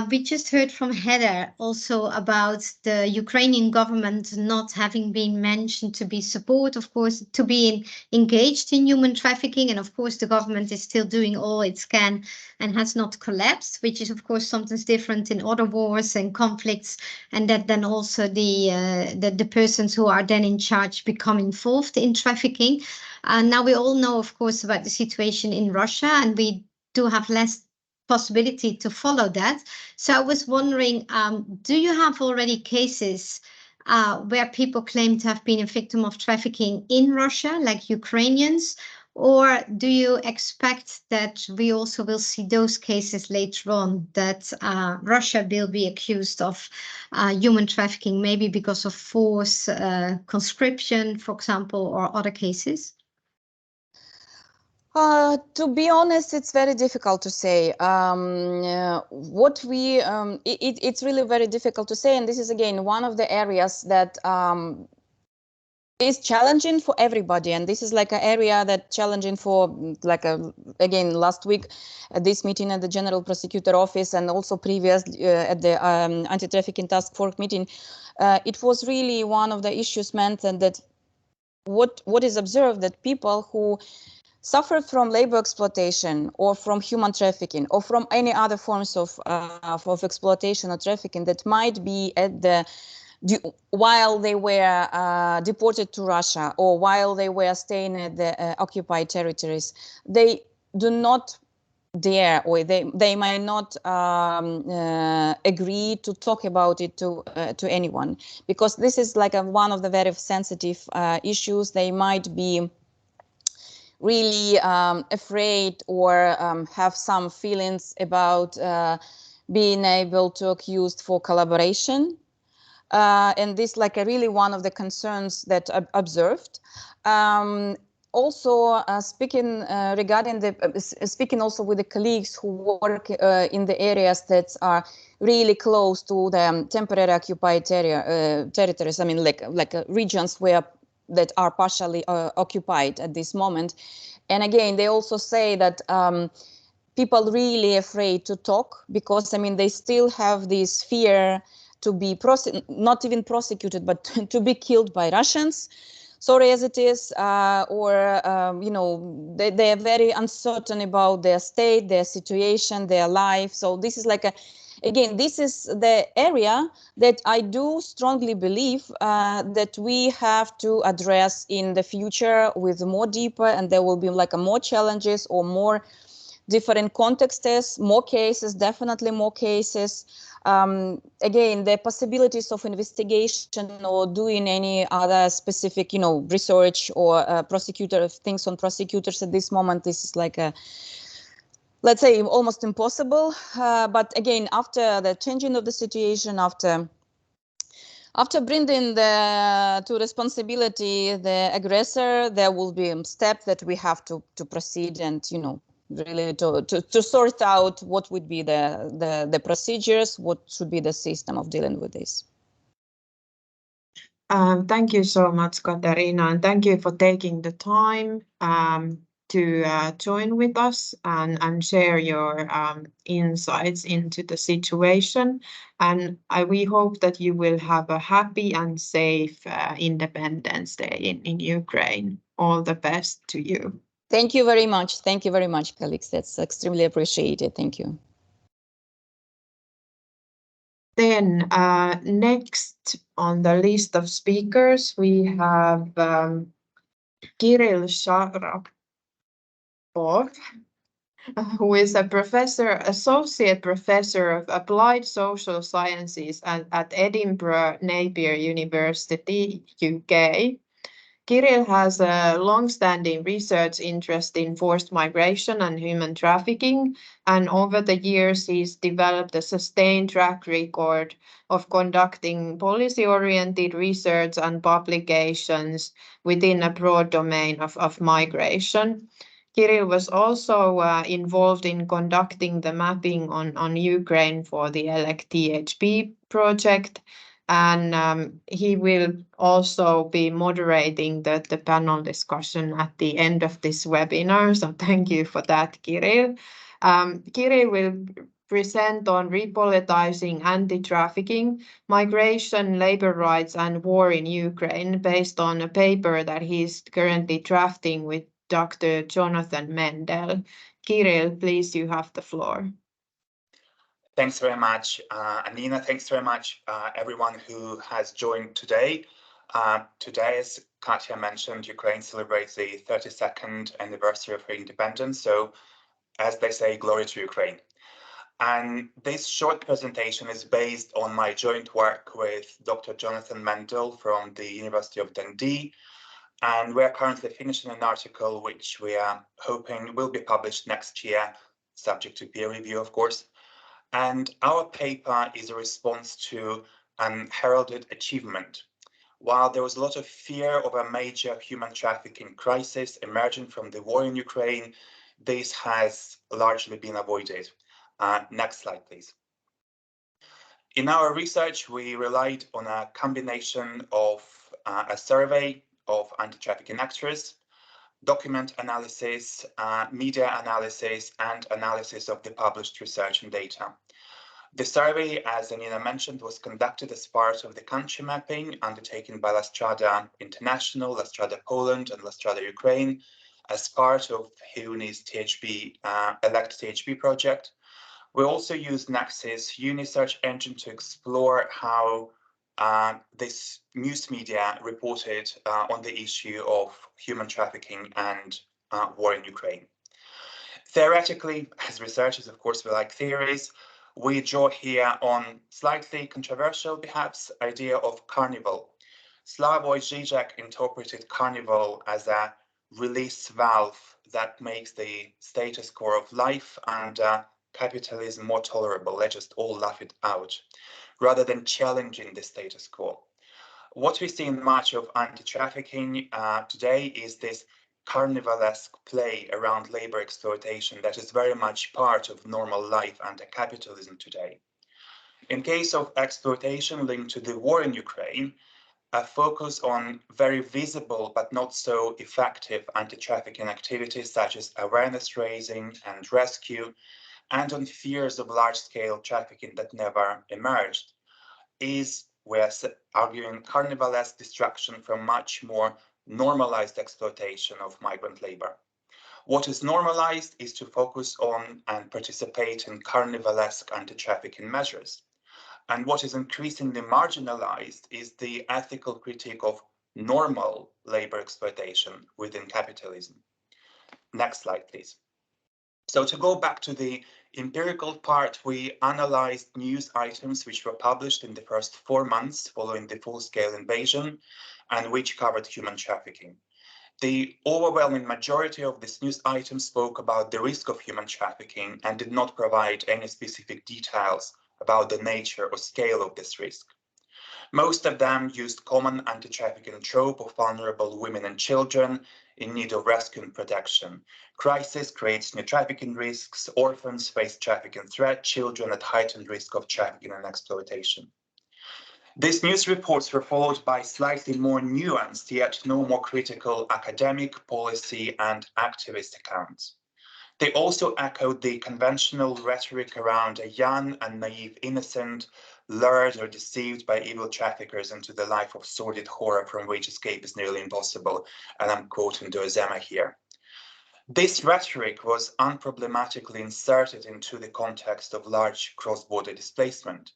We just heard from Heather also about the Ukrainian government not having been mentioned to be support, of course, to be engaged in human trafficking. And of course, the government is still doing all it can and has not collapsed, which is, of course, something different in other wars and conflicts. And that then also the persons who are then in charge become involved in trafficking. Now we all know, of course, about the situation in Russia, and we do have less possibility to follow that. So I was wondering, do you have already cases where people claim to have been a victim of trafficking in Russia, like Ukrainians, or do you expect that we also will see those cases later on, that Russia will be accused of human trafficking, maybe because of force, conscription, for example, or other cases? To be honest, it's very difficult to say. It's really very difficult to say, and this is again one of the areas that is challenging for everybody, and this is like an area that challenging for again last week at this meeting at the General Prosecutor Office, and also previous at the Anti-Trafficking Task Force meeting. It was really one of the issues mentioned, that what is observed, that people who suffer from labor exploitation or from human trafficking or from any other forms of exploitation or trafficking that might be at while they were deported to Russia or while they were staying at the occupied territories, they do not dare, or they might not agree to talk about it to anyone, because this is like one of the very sensitive issues. They might be really afraid or have some feelings about being able to accused for collaboration. And this like really one of the concerns that observed. Also speaking regarding speaking also with the colleagues who work in the areas that are really close to the temporary occupied territories. I mean, like regions that are partially occupied at this moment. And again, they also say that people really afraid to talk, because I mean, they still have this fear to be not even prosecuted, but to be killed by Russians, sorry as it is, or you know, they are very uncertain about their state, their situation, their life. So this is like again, this is the area that I do strongly believe that we have to address in the future with more deeper, and there will be like more challenges or more different contexts, more cases, definitely more cases. Again, the possibilities of investigation or doing any other specific, you know, research or things on prosecutors at this moment, this is like let's say almost impossible. But again, after the changing of the situation, after bringing to responsibility the aggressor, there will be a step that we have to proceed and, you know, really to sort out what would be the procedures, what should be the system of dealing with this. Thank you so much, Kateryna, and thank you for taking the time to join with us and share your insights into the situation. And we hope that you will have a happy and safe Independence Day in Ukraine. All the best to you. Thank you very much. Thank you very much, colleagues. That's extremely appreciated. Thank you. Then next on the list of speakers, we have Kiril Sharapov, who is associate professor of applied social sciences at Edinburgh Napier University, UK. Kiril has a long-standing research interest in forced migration and human trafficking, and over the years he's developed a sustained track record of conducting policy-oriented research and publications within a broad domain of migration. Kiril was also involved in conducting the mapping on Ukraine for the ELECT THB project, and he will also be moderating the panel discussion at the end of this webinar. So thank you for that, Kiril. Kiril will present on repoliticizing anti-trafficking, migration, labor rights, and war in Ukraine based on a paper that he's currently drafting with Dr. Jonathan Mendel. Kiril, please, you have the floor. Thanks very much, Anniina. Thanks very much, everyone who has joined today. Today, as Katya mentioned, Ukraine celebrates the 32nd anniversary of her independence. So, as they say, glory to Ukraine. And this short presentation is based on my joint work with Dr. Jonathan Mendel from the University of Dundee. And we're currently finishing an article which we are hoping will be published next year, subject to peer review, of course. And our paper is a response to an heralded achievement. While there was a lot of fear of a major human trafficking crisis emerging from the war in Ukraine, this has largely been avoided. Next slide, please. In our research, we relied on a combination of a survey of anti-trafficking actors, document analysis, media analysis, and analysis of the published research and data. The survey, as Anniina mentioned, was conducted as part of the country mapping undertaken by Strada International, Strada Poland, and Strada Ukraine as part of HEUNI's THB, ELECT THB project. We also used Nexus HEUNI search engine to explore how this news media reported on the issue of human trafficking and war in Ukraine. Theoretically, as researchers, of course, we like theories. We draw here on slightly controversial, perhaps, idea of carnival. Slavoj Žižek interpreted carnival as a release valve that makes the status quo of life and capitalism more tolerable. Let's just all laugh it out, rather than challenging the status quo. What we see in much of anti-trafficking today is this carnivalesque play around labor exploitation that is very much part of normal life and capitalism today. In case of exploitation linked to the war in Ukraine, a focus on very visible but not so effective anti-trafficking activities such as awareness raising and rescue, and on fears of large-scale trafficking that never emerged, is, we're arguing, carnivalesque destruction from much more normalized exploitation of migrant labor. What is normalized is to focus on and participate in carnivalesque anti-trafficking measures. And what is increasingly marginalized is the ethical critique of normal labor exploitation within capitalism. Next slide, please. So to go back to the empirical part, we analyzed news items which were published in the first 4 months following the full-scale invasion and which covered human trafficking. The overwhelming majority of these news items spoke about the risk of human trafficking and did not provide any specific details about the nature or scale of this risk. Most of them used common anti-trafficking trope of vulnerable women and children in need of rescue and protection. Crisis creates new trafficking risks, orphans face trafficking threat, children at heightened risk of trafficking and exploitation. These news reports were followed by slightly more nuanced, yet no more critical academic, policy, and activist accounts. They also echoed the conventional rhetoric around a young and naive innocent, lured or deceived by evil traffickers into the life of sordid horror from which escape is nearly impossible, and I'm quoting Doezema here. This rhetoric was unproblematically inserted into the context of large cross-border displacement.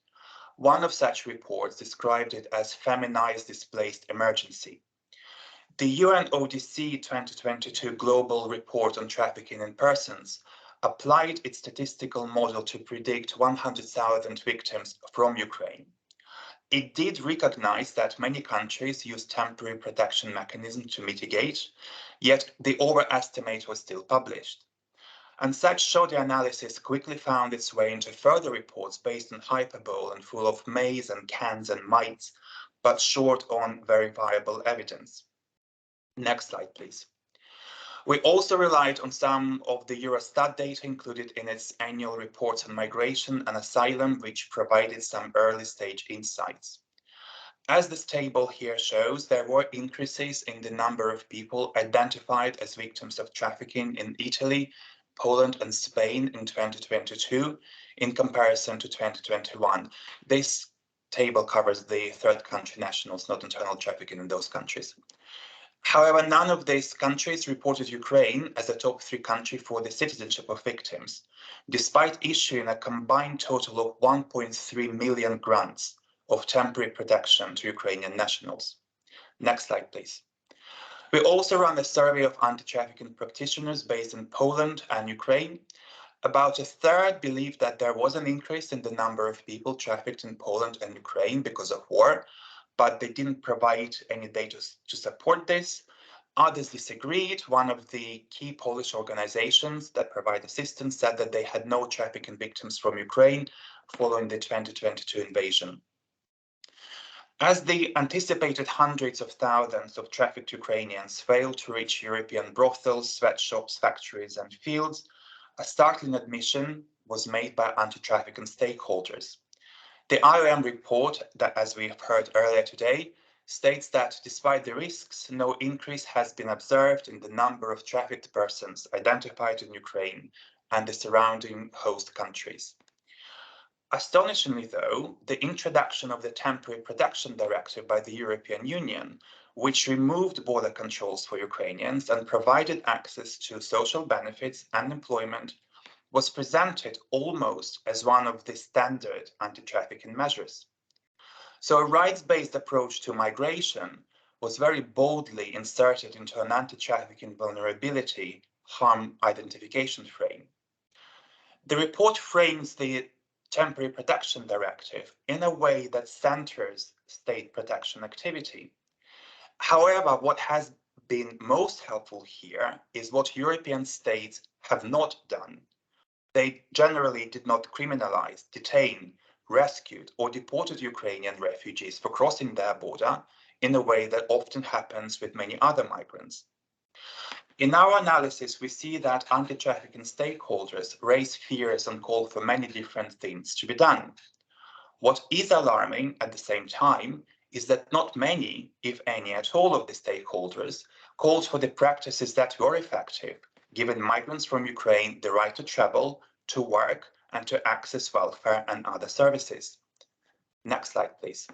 One of such reports described it as feminized displaced emergency. The UNODC 2022 Global Report on Trafficking in Persons applied its statistical model to predict 100,000 victims from Ukraine. It did recognize that many countries use temporary protection mechanisms to mitigate, yet the overestimate was still published. And such shoddy analysis quickly found its way into further reports based on hyperbole and full of mays and cans and mights, but short on verifiable evidence. Next slide, please. We also relied on some of the Eurostat data included in its annual reports on migration and asylum, which provided some early stage insights. As this table here shows, there were increases in the number of people identified as victims of trafficking in Italy, Poland, and Spain in 2022, in comparison to 2021. This table covers the third country nationals, not internal trafficking in those countries. However, none of these countries reported Ukraine as a top 3 country for the citizenship of victims, despite issuing a combined total of 1.3 million grants of temporary protection to Ukrainian nationals. Next slide, please. We also ran a survey of anti-trafficking practitioners based in Poland and Ukraine. About a third believed that there was an increase in the number of people trafficked in Poland and Ukraine because of war, but they didn't provide any data to support this. Others disagreed. One of the key Polish organizations that provide assistance said that they had no trafficking victims from Ukraine following the 2022 invasion. As the anticipated hundreds of thousands of trafficked Ukrainians failed to reach European brothels, sweatshops, factories, and fields, a startling admission was made by anti-trafficking stakeholders. The IOM report, that, as we have heard earlier today, states that despite the risks, no increase has been observed in the number of trafficked persons identified in Ukraine and the surrounding host countries. Astonishingly, though, the introduction of the Temporary Protection Directive by the European Union, which removed border controls for Ukrainians and provided access to social benefits and employment, was presented almost as one of the standard anti-trafficking measures. So a rights-based approach to migration was very boldly inserted into an anti-trafficking vulnerability harm identification frame. The report frames the Temporary Protection Directive in a way that centers state protection activity. However, what has been most helpful here is what European states have not done. They generally did not criminalize, detain, rescued, or deported Ukrainian refugees for crossing their border in a way that often happens with many other migrants. In our analysis, we see that anti-trafficking stakeholders raise fears and call for many different things to be done. What is alarming at the same time is that not many, if any at all, of the stakeholders called for the practices that were effective, giving migrants from Ukraine the right to travel, to work, and to access welfare and other services. Next slide, please.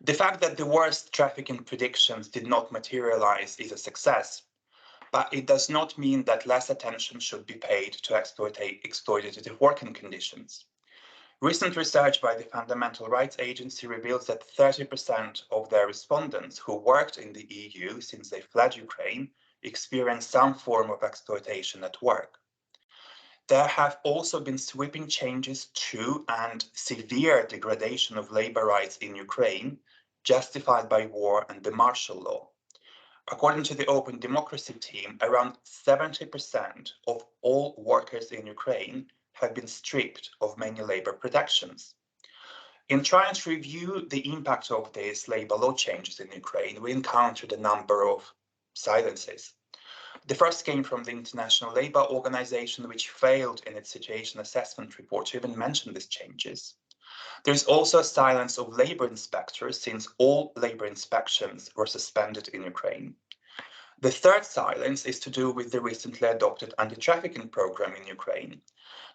The fact that the worst trafficking predictions did not materialize is a success, but it does not mean that less attention should be paid to exploitative working conditions. Recent research by the Fundamental Rights Agency reveals that 30% of their respondents who worked in the EU since they fled Ukraine experienced some form of exploitation at work. There have also been sweeping changes to and severe degradation of labor rights in Ukraine, justified by war and the martial law. According to the Open Democracy team, around 70% of all workers in Ukraine have been stripped of many labor protections. In trying to review the impact of these labor law changes in Ukraine, we encountered a number of silences. The first came from the International Labour Organization, which failed in its situation assessment report to even mention these changes. There is also a silence of labour inspectors, since all labour inspections were suspended in Ukraine. The third silence is to do with the recently adopted anti-trafficking program in Ukraine.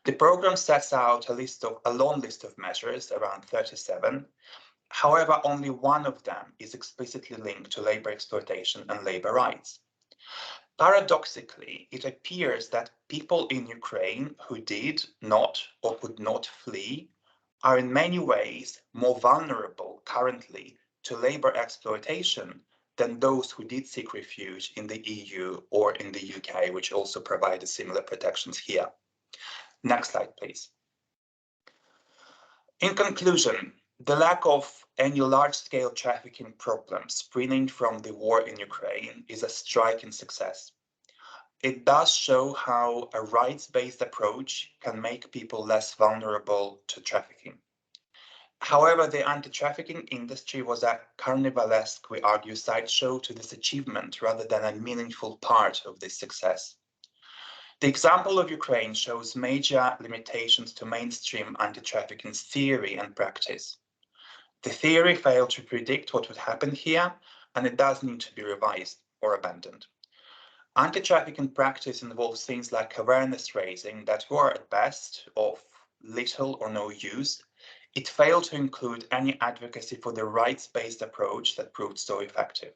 The program sets out a long list of measures, around 37. However, only one of them is explicitly linked to labour exploitation and labour rights. Paradoxically, it appears that people in Ukraine who did not or could not flee are in many ways more vulnerable currently to labour exploitation than those who did seek refuge in the EU or in the UK, which also provided similar protections here. Next slide, please. In conclusion, the lack of any large-scale trafficking problems springing from the war in Ukraine is a striking success. It does show how a rights-based approach can make people less vulnerable to trafficking. However, the anti-trafficking industry was a carnivalesque, we argue, sideshow to this achievement rather than a meaningful part of this success. The example of Ukraine shows major limitations to mainstream anti-trafficking theory and practice. The theory failed to predict what would happen here, and it does need to be revised or abandoned. Anti-trafficking practice involves things like awareness raising that were at best of little or no use, it failed to include any advocacy for the rights-based approach that proved so effective.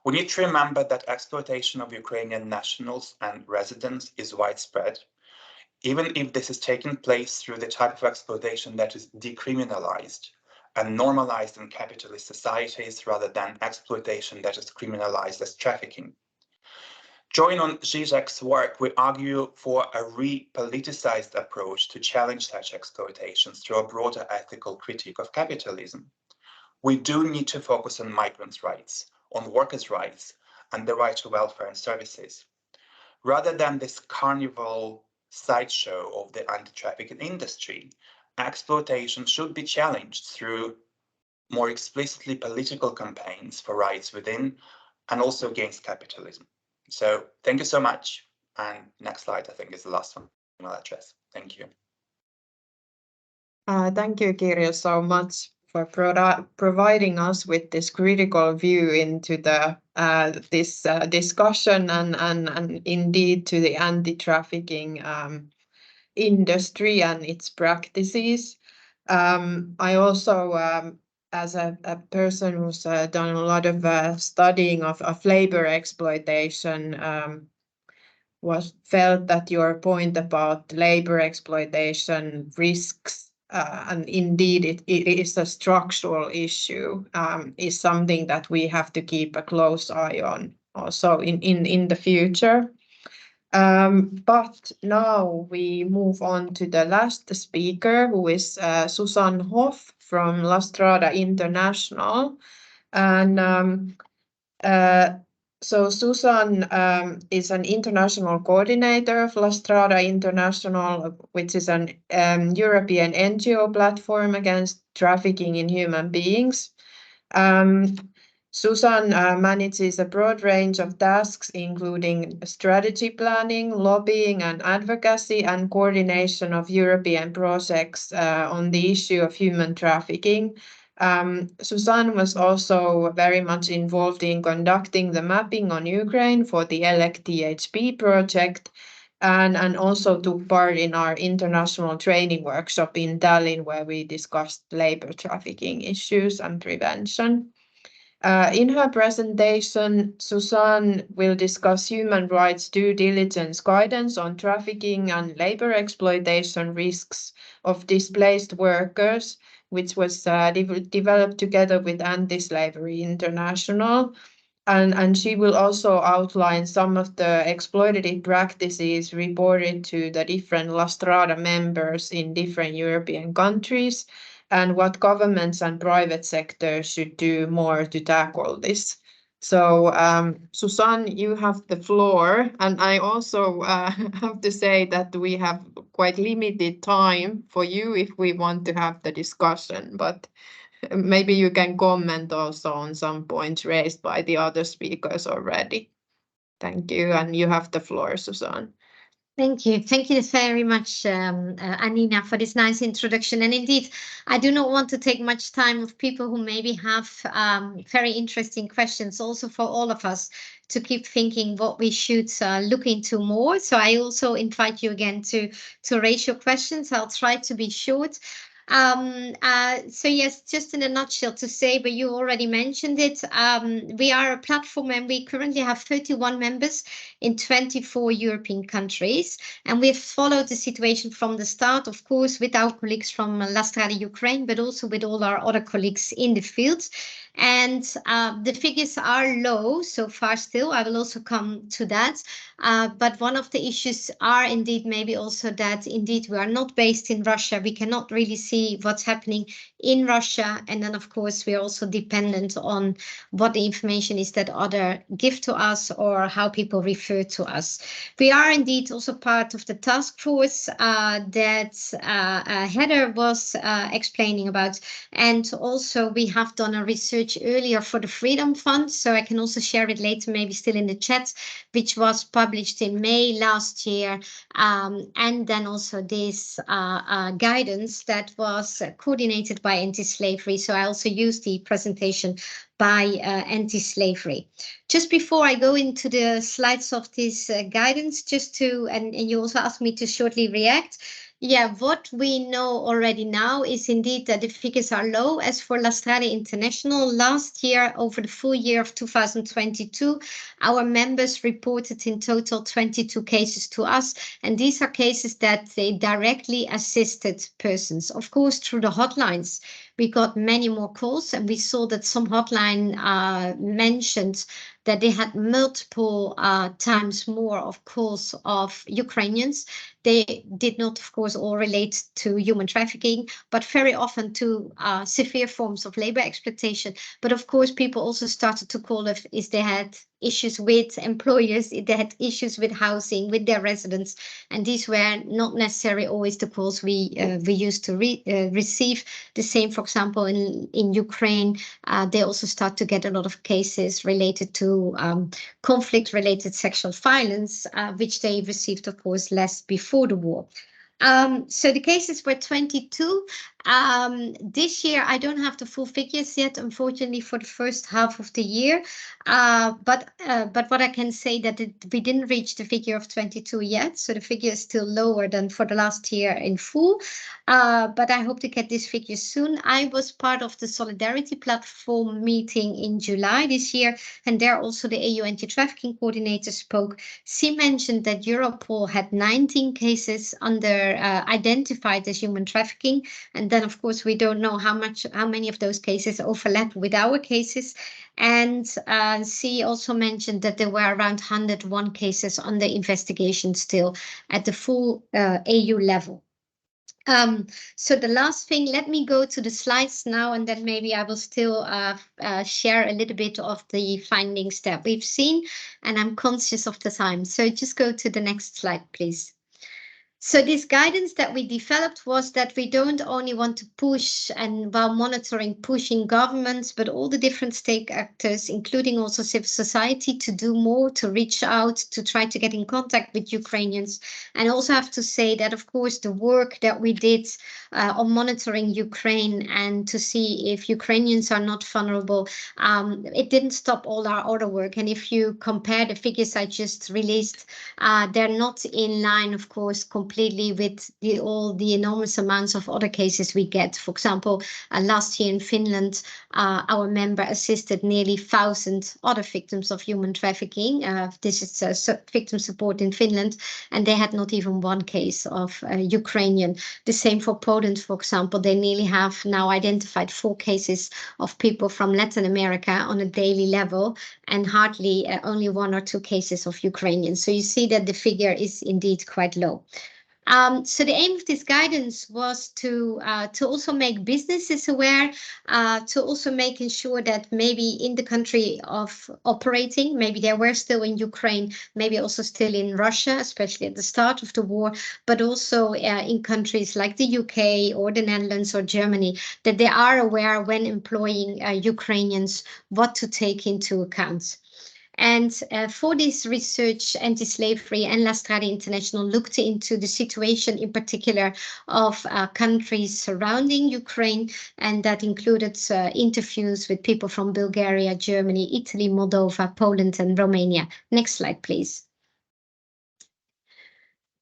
We need to remember that exploitation of Ukrainian nationals and residents is widespread, even if this is taking place through the type of exploitation that is decriminalized and normalized in capitalist societies rather than exploitation that is criminalized as trafficking. Drawing on Zizek's work, we argue for a re-politicized approach to challenge such exploitations through a broader ethical critique of capitalism. We do need to focus on migrants' rights, on workers' rights, and the right to welfare and services. Rather than this carnival sideshow of the anti-trafficking industry, exploitation should be challenged through more explicitly political campaigns for rights within and also against capitalism. So thank you so much. And next slide, I think, is the last one I'll address. Thank you. Thank you, Kiril, so much for providing us with this critical view into the this discussion and indeed to the anti-trafficking industry and its practices. I also, as a person who's done a lot of studying of labor exploitation, felt that your point about labor exploitation risks, and indeed it is a structural issue, is something that we have to keep a close eye on also in the future. But now we move on to the last speaker, who is Susan Hoff from Strada International. And so Susan is an international coordinator of Strada International, which is an European NGO platform against trafficking in human beings. Susan manages a broad range of tasks, including strategy planning, lobbying and advocacy, and coordination of European projects on the issue of human trafficking. Susan was also very much involved in conducting the mapping on Ukraine for the ELECT THB project, and also took part in our international training workshop in Tallinn, where we discussed labor trafficking issues and prevention. In her presentation, Susan will discuss human rights due diligence guidance on trafficking and labor exploitation risks of displaced workers, which was developed together with Anti-Slavery International. And she will also outline some of the exploitative practices reported to the different Strada members in different European countries, and what governments and private sectors should do more to tackle this. So, Susan, you have the floor. And I also have to say that we have quite limited time for you if we want to have the discussion, but maybe you can comment also on some points raised by the other speakers already. Thank you. And you have the floor, Susan. Thank you. Thank you very much, Anniina, for this nice introduction. And indeed, I do not want to take much time of people who maybe have very interesting questions, also for all of us to keep thinking what we should look into more. So I also invite you again to raise your questions. I'll try to be short. So yes, just in a nutshell to say, but you already mentioned it, we are a platform and we currently have 31 members in 24 European countries, and we've followed the situation from the start, of course, with our colleagues from Strada Ukraine, but also with all our other colleagues in the field. And the figures are low so far still. I will also come to that. But one of the issues are indeed maybe also that indeed we are not based in Russia. We cannot really see what's happening in Russia. And then, of course, we are also dependent on what the information is that others give to us or how people refer to us. We are indeed also part of the task force that Heather was explaining about. And also we have done a research earlier for the Freedom Fund, so I can also share it later, maybe still in the chat, which was published in May last year. And then also this guidance that was coordinated by Anti-Slavery. So I also used the presentation by Anti-Slavery. Just before I go into the slides of this guidance, just to, and you also asked me to shortly react, Yeah, what we know already now is indeed that the figures are low. As for Strada International, last year, over the full year of 2022, our members reported in total 22 cases to us. And these are cases that they directly assisted persons. Of course, through the hotlines, we got many more calls, and we saw that some hotline mentioned that they had multiple times more of calls of Ukrainians. They did not, of course, all relate to human trafficking, but very often to severe forms of labor exploitation. But of course, people also started to call if they had issues with employers, if they had issues with housing, with their residents. And these were not necessarily always the calls we used to receive. The same, for example, in Ukraine, they also start to get a lot of cases related to conflict-related sexual violence, which they received, of course, less before the war. So the cases were 22. This year, I don't have the full figures yet, unfortunately, for the first half of the year. But what I can say that we didn't reach the figure of 22 yet. So the figure is still lower than for the last year in full. But I hope to get this figure soon. I was part of the Solidarity Platform meeting in July this year, and there also the EU anti-trafficking coordinator spoke. She mentioned that Europol had 19 cases identified as human trafficking, and then of course we don't know how many of those cases overlap with our cases. And she also mentioned that there were around 101 cases under investigation still at the full EU level. So the last thing, let me go to the slides now, and then maybe I will still share a little bit of the findings that we've seen, and I'm conscious of the time. So just go to the next slide, please. So this guidance that we developed was that we don't only want to push, and while monitoring, pushing governments, but all the different stake actors, including also civil society, to do more, to reach out, to try to get in contact with Ukrainians. And also have to say that, of course, the work that we did on monitoring Ukraine and to see if Ukrainians are not vulnerable, it didn't stop all our other work. And if you compare the figures I just released, they're not in line, of course, completely with all the enormous amounts of other cases we get. For example, last year in Finland, our member assisted nearly 1,000 other victims of human trafficking. This is victim support in Finland, and they had not even one case of Ukrainian. The same for Poland, for example. They nearly have now identified 4 cases of people from Latin America on a daily level, and hardly only 1 or 2 cases of Ukrainians. So you see that the figure is indeed quite low. So the aim of this guidance was to also make businesses aware, to also making sure that maybe in the country of operating, maybe they were still in Ukraine, maybe also still in Russia, especially at the start of the war, but also in countries like the UK or the Netherlands or Germany, that they are aware when employing Ukrainians what to take into account. And for this research, Anti-Slavery and Strada International looked into the situation in particular of countries surrounding Ukraine, and that included interviews with people from Bulgaria, Germany, Italy, Moldova, Poland, and Romania. Next slide, please.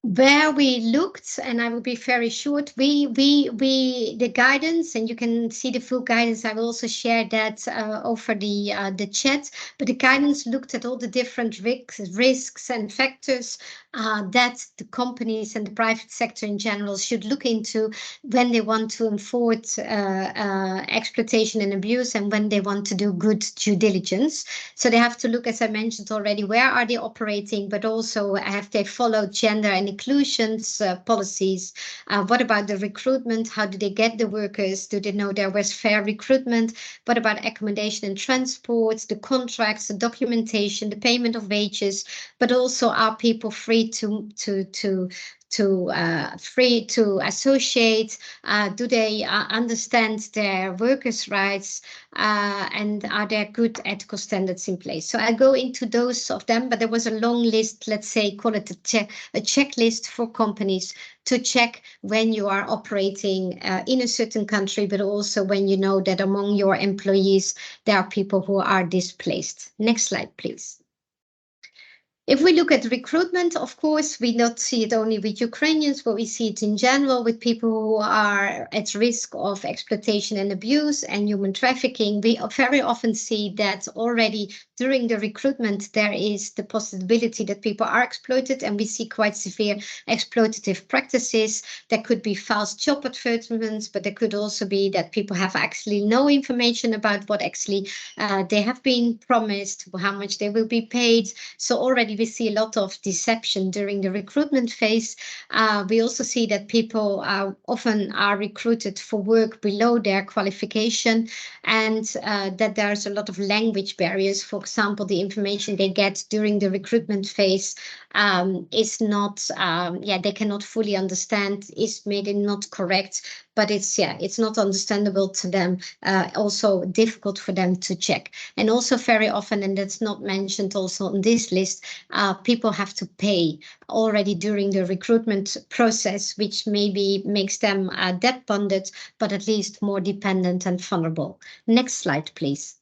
Where we looked, and I will be very short, the guidance, and you can see the full guidance. I will also share that over the chat. But the guidance looked at all the different risks and factors that the companies and the private sector in general should look into when they want to enforce exploitation and abuse, and when they want to do good due diligence. So they have to look, as I mentioned already, where are they operating, but also have they followed gender and inclusions policies? What about the recruitment? How do they get the workers? Do they know there was fair recruitment? What about accommodation and transport, the contracts, the documentation, the payment of wages, but also are people free to associate? Do they understand their workers' rights? And are there good ethical standards in place? So I go into those of them, but there was a long list, let's say, call it a checklist for companies to check when you are operating in a certain country, but also when you know that among your employees, there are people who are displaced. Next slide, please. If we look at recruitment, of course, we not see it only with Ukrainians, but we see it in general with people who are at risk of exploitation and abuse and human trafficking. We very often see that already during the recruitment, there is the possibility that people are exploited, and we see quite severe exploitative practices. There could be false job advertisements, but there could also be that people have actually no information about what actually they have been promised, how much they will be paid. So already we see a lot of deception during the recruitment phase. We also see that people often are recruited for work below their qualification, and that there's a lot of language barriers. For example, the information they get during the recruitment phase is not, they cannot fully understand, is maybe not correct, but it's not understandable to them, also difficult for them to check. And also very often, and that's not mentioned also on this list, people have to pay already during the recruitment process, which maybe makes them debt bonded, but at least more dependent and vulnerable. Next slide, please.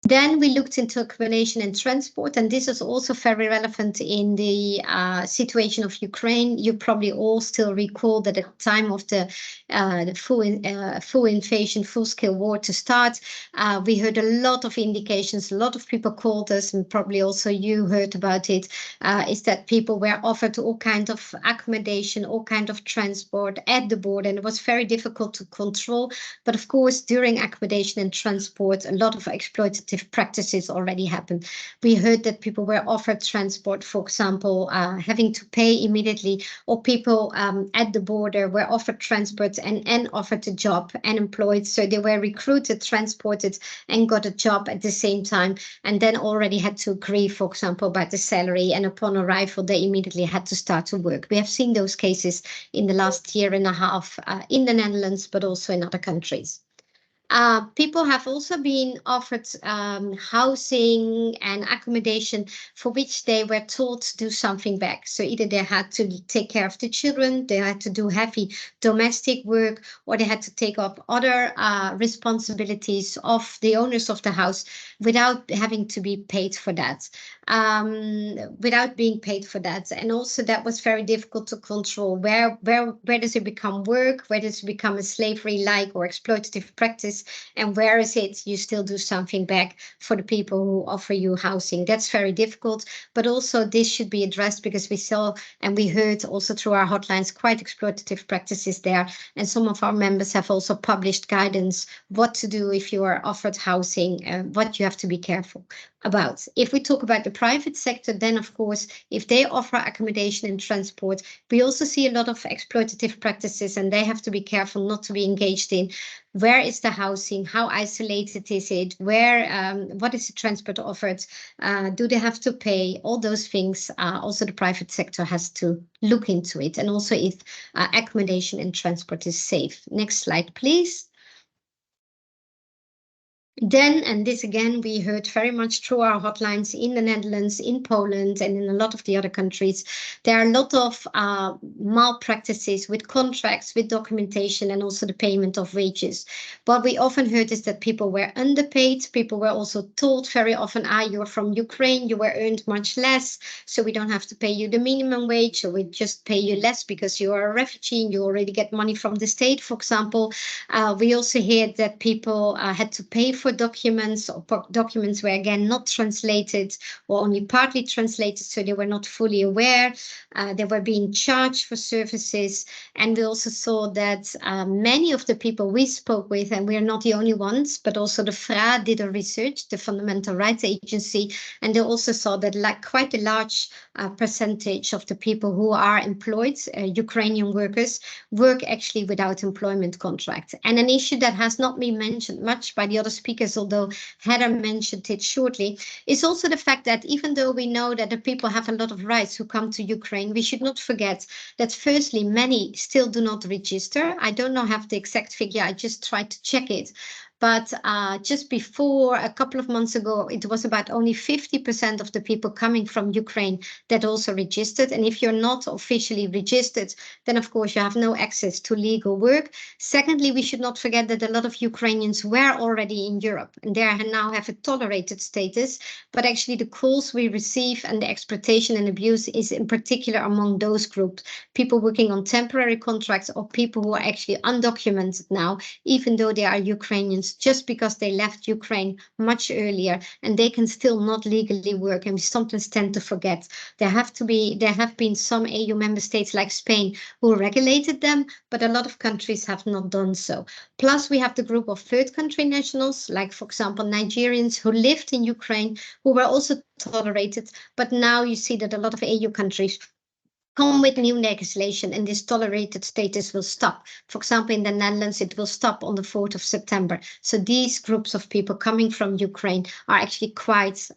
Then we looked into accommodation and transport, and this is also very relevant in the situation of Ukraine. You probably all still recall that at the time of the full invasion, full-scale war to start, we heard a lot of indications, a lot of people called us, and probably also you heard about it, is that people were offered all kinds of accommodation, all kinds of transport at the border, and it was very difficult to control. But of course, during accommodation and transport, a lot of exploitative practices already happened. We heard that people were offered transport, for example, having to pay immediately, or people at the border were offered transport and offered a job and employed. So they were recruited, transported, and got a job at the same time, and then already had to agree, for example, about the salary. And upon arrival, they immediately had to start to work. We have seen those cases in the last year and a half in the Netherlands, but also in other countries. People have also been offered housing and accommodation for which they were told to do something back. So either they had to take care of the children, they had to do heavy domestic work, or they had to take up other responsibilities of the owners of the house without having to be paid for that. Without being paid for that. And also that was very difficult to control. Where does it become work? Where does it become a slavery-like or exploitative practice? And where is it you still do something back for the people who offer you housing? That's very difficult, but also this should be addressed, because we saw and we heard also through our hotlines quite exploitative practices there. And some of our members have also published guidance what to do if you are offered housing and what you have to be careful about. If we talk about the private sector, then of course, if they offer accommodation and transport, we also see a lot of exploitative practices, and they have to be careful not to be engaged in. Where is the housing? How isolated is it? Where? What is the transport offered? Do they have to pay? All those things. Also, the private sector has to look into it, and also if accommodation and transport is safe. Next slide, please. Then, and this again, we heard very much through our hotlines in the Netherlands, in Poland, and in a lot of the other countries. There are a lot of malpractices with contracts, with documentation, and also the payment of wages. What we often heard is that people were underpaid. People were also told very often, you're from Ukraine, you were earned much less, so we don't have to pay you the minimum wage, or we just pay you less because you are a refugee and you already get money from the state, for example. We also heard that people had to pay for documents, or documents were again not translated or only partly translated, so they were not fully aware. They were being charged for services. And we also saw that many of the people we spoke with, and we're not the only ones, but also the FRA did a research, the Fundamental Rights Agency, and they also saw that quite a large percentage of the people who are employed, Ukrainian workers, work actually without employment contracts. And an issue that has not been mentioned much by the other speakers, although Heather mentioned it shortly, is also the fact that even though we know that the people have a lot of rights who come to Ukraine, we should not forget that firstly, many still do not register. I don't know have the exact figure, I just tried to check it. But just before, a couple of months ago, it was about only 50% of the people coming from Ukraine that also registered. And if you're not officially registered, then of course you have no access to legal work. Secondly, we should not forget that a lot of Ukrainians were already in Europe and they now have a tolerated status. But actually the calls we receive and the exploitation and abuse is in particular among those groups, people working on temporary contracts or people who are actually undocumented now, even though they are Ukrainians, just because they left Ukraine much earlier and they can still not legally work. And we sometimes tend to forget there have been some EU member states like Spain who regulated them, but a lot of countries have not done so. Plus we have the group of third country nationals, like for example Nigerians who lived in Ukraine, who were also tolerated, but now you see that a lot of EU countries come with new legislation and this tolerated status will stop. For example, in the Netherlands, it will stop on the 4th of September. So these groups of people coming from Ukraine are actually quite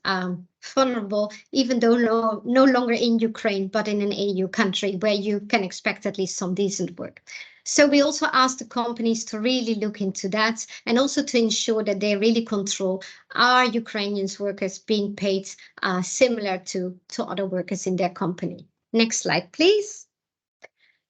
vulnerable, even though no longer in Ukraine, but in an EU country where you can expect at least some decent work. So we also ask the companies to really look into that and also to ensure that they really control, are Ukrainian workers being paid similar to other workers in their company. Next slide, please.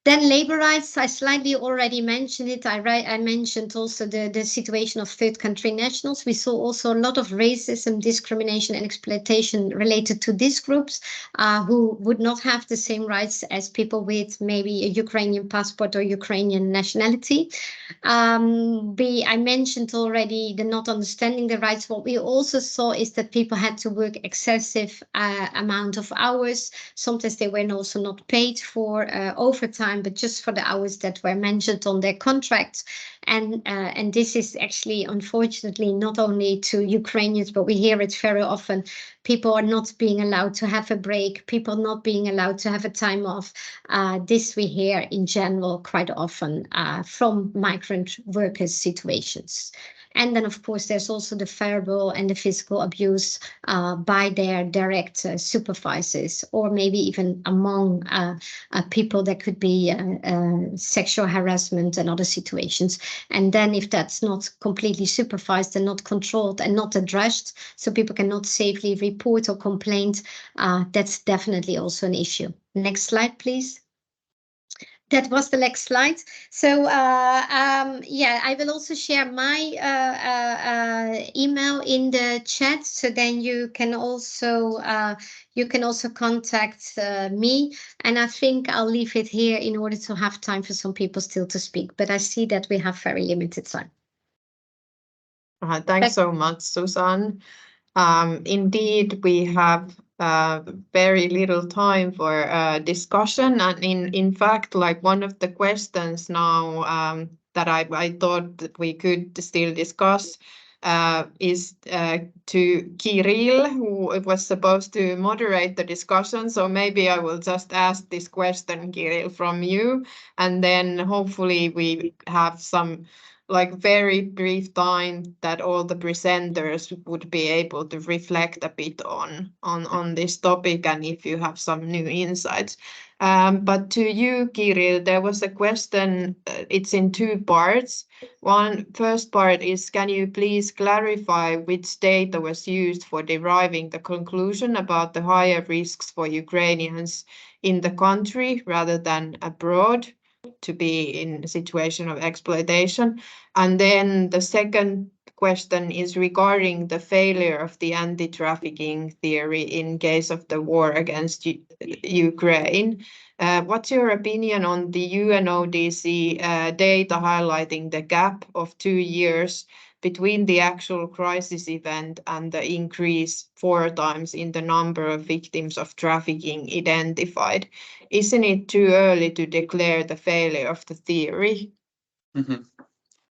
Then labor rights, I slightly already mentioned it. I mentioned also the situation of third country nationals. We saw also a lot of racism, discrimination and exploitation related to these groups who would not have the same rights as people with maybe a Ukrainian passport or Ukrainian nationality. I mentioned already the not understanding the rights. What we also saw is that people had to work excessive amount of hours. Sometimes they were also not paid for overtime, but just for the hours that were mentioned on their contracts. And this is actually, unfortunately, not only to Ukrainians, but we hear it very often. People are not being allowed to have a break, people not being allowed to have a time off. This we hear in general quite often from migrant workers' situations. And then, of course, there's also the verbal and the physical abuse by their direct supervisors, or maybe even among people that could be sexual harassment and other situations. And then if that's not completely supervised and not controlled and not addressed, so people cannot safely report or complain, that's definitely also an issue. Next slide, please. That was the next slide. So yeah, I will also share my email in the chat, so then you can also contact me. And I think I'll leave it here in order to have time for some people still to speak. But I see that we have very limited time. Thanks so much, Susan. Indeed, we have very little time for discussion, and in fact, like one of the questions now that I thought that we could still discuss is to Kiril, who was supposed to moderate the discussion. So maybe I will just ask this question, Kiril, from you, and then hopefully we have some like very brief time that all the presenters would be able to reflect a bit on this topic, and if you have some new insights. But to you, Kiril, there was a question, it's in two parts. First part is, can you please clarify which data was used for deriving the conclusion about the higher risks for Ukrainians in the country rather than abroad to be in a situation of exploitation? And then the second question is regarding the failure of the anti-trafficking theory in case of the war against Ukraine. What's your opinion on the UNODC data highlighting the gap of 2 years between the actual crisis event and the increase 4 times in the number of victims of trafficking identified? Isn't it too early to declare the failure of the theory? Mm-hmm.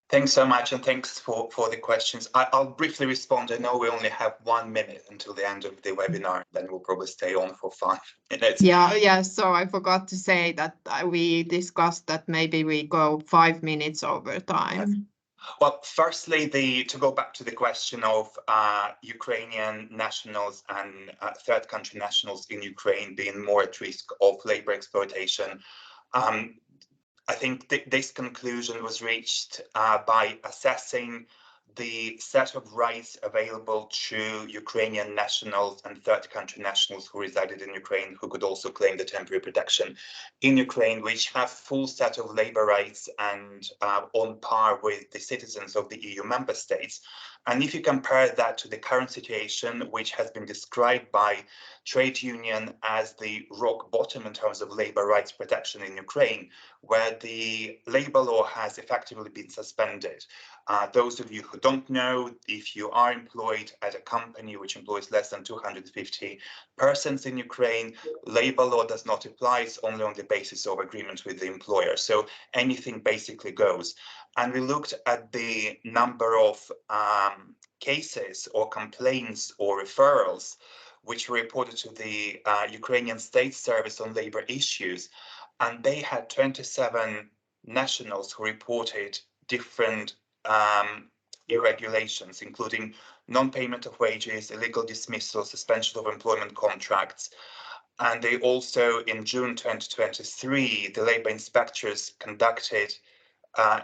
Thanks so much, and thanks for the questions. I'll briefly respond. I know we only have 1 minute until the end of the webinar, then we'll probably stay on for 5 minutes. Yeah, so I forgot to say that we discussed that maybe we go 5 minutes over time. Yes. Well, firstly, to go back to the question of Ukrainian nationals and third country nationals in Ukraine being more at risk of labor exploitation, I think this conclusion was reached by assessing the set of rights available to Ukrainian nationals and third country nationals who resided in Ukraine, who could also claim the temporary protection in Ukraine, which have full set of labor rights and on par with the citizens of the EU member states. And if you compare that to the current situation, which has been described by trade union as the rock bottom in terms of labor rights protection in Ukraine, where the labor law has effectively been suspended. Those of you who don't know, if you are employed at a company which employs less than 250 persons in Ukraine, labor law does not apply. It's only on the basis of agreement with the employer. So anything basically goes. And we looked at the number of cases or complaints or referrals which were reported to the Ukrainian State Service on Labor Issues. And they had 27 nationals who reported different irregulations, including non-payment of wages, illegal dismissal, suspension of employment contracts. And they also, in June 2023, the labor inspectors conducted,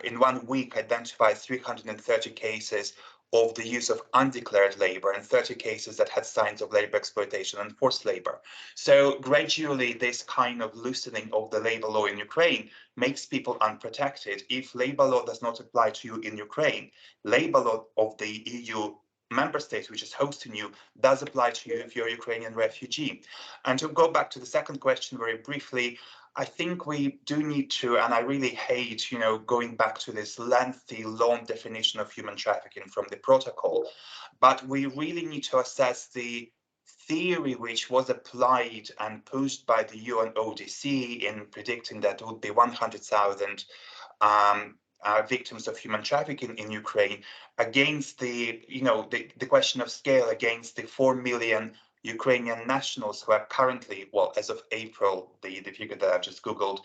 in 1 week, identified 330 cases of the use of undeclared labor and 30 cases that had signs of labor exploitation and forced labor. So gradually, this kind of loosening of the labor law in Ukraine makes people unprotected. If labor law does not apply to you in Ukraine, labor law of the EU member state which is hosting you does apply to you if you're a Ukrainian refugee. And to go back to the second question very briefly, I think we do need to, and I really hate, going back to this lengthy, long definition of human trafficking from the protocol, but we really need to assess the theory which was applied and pushed by the UNODC in predicting that there would be 100,000 victims of human trafficking in Ukraine against the question of scale, against the 4 million Ukrainian nationals who are currently, well, as of April, the figure that I've just Googled,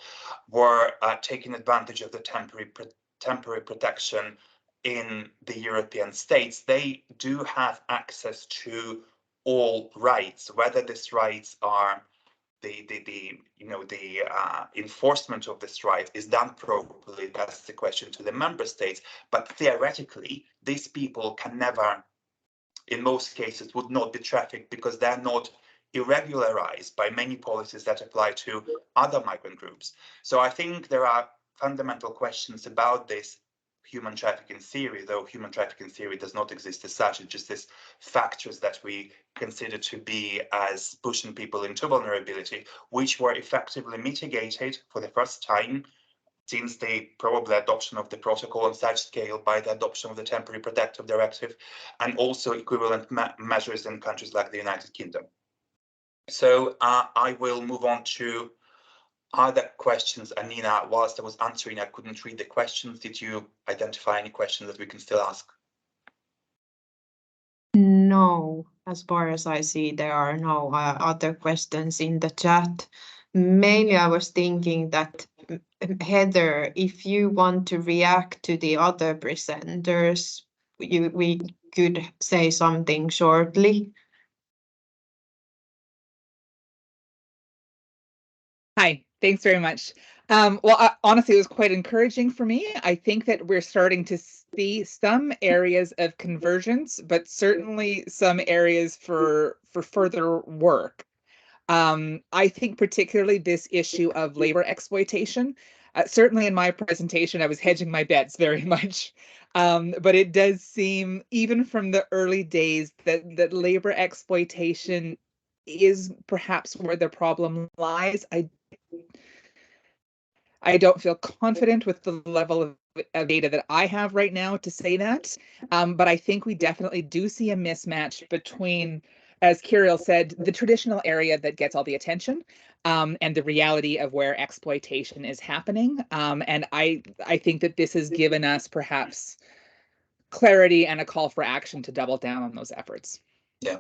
were taking advantage of the temporary protection in the European states. They do have access to all rights, whether these rights are the enforcement of this right is done properly. That's the question to the member states. But theoretically, these people can never, in most cases, would not be trafficked because they're not irregularized by many policies that apply to other migrant groups. So I think there are fundamental questions about this human trafficking theory, though human trafficking theory does not exist as such. It's just these factors that we consider to be as pushing people into vulnerability, which were effectively mitigated for the first time since the probable adoption of the protocol on such scale by the adoption of the temporary protective directive, and also equivalent measures in countries like the United Kingdom. So I will move on to other questions. Anniina, whilst I was answering, I couldn't read the questions. Did you identify any questions that we can still ask? No, as far as I see, there are no other questions in the chat. Mainly, I was thinking that, Heather, if you want to react to the other presenters, we could say something shortly. Hi, thanks very much. Honestly, it was quite encouraging for me. I think that we're starting to see some areas of convergence, but certainly some areas for further work. I think particularly this issue of labor exploitation. Certainly in my presentation, I was hedging my bets very much. But it does seem, even from the early days, that labor exploitation is perhaps where the problem lies. I don't feel confident with the level of data that I have right now to say that. But I think we definitely do see a mismatch between, as Kiril said, the traditional area that gets all the attention and the reality of where exploitation is happening. And I think that this has given us perhaps clarity and a call for action to double down on those efforts. Yeah.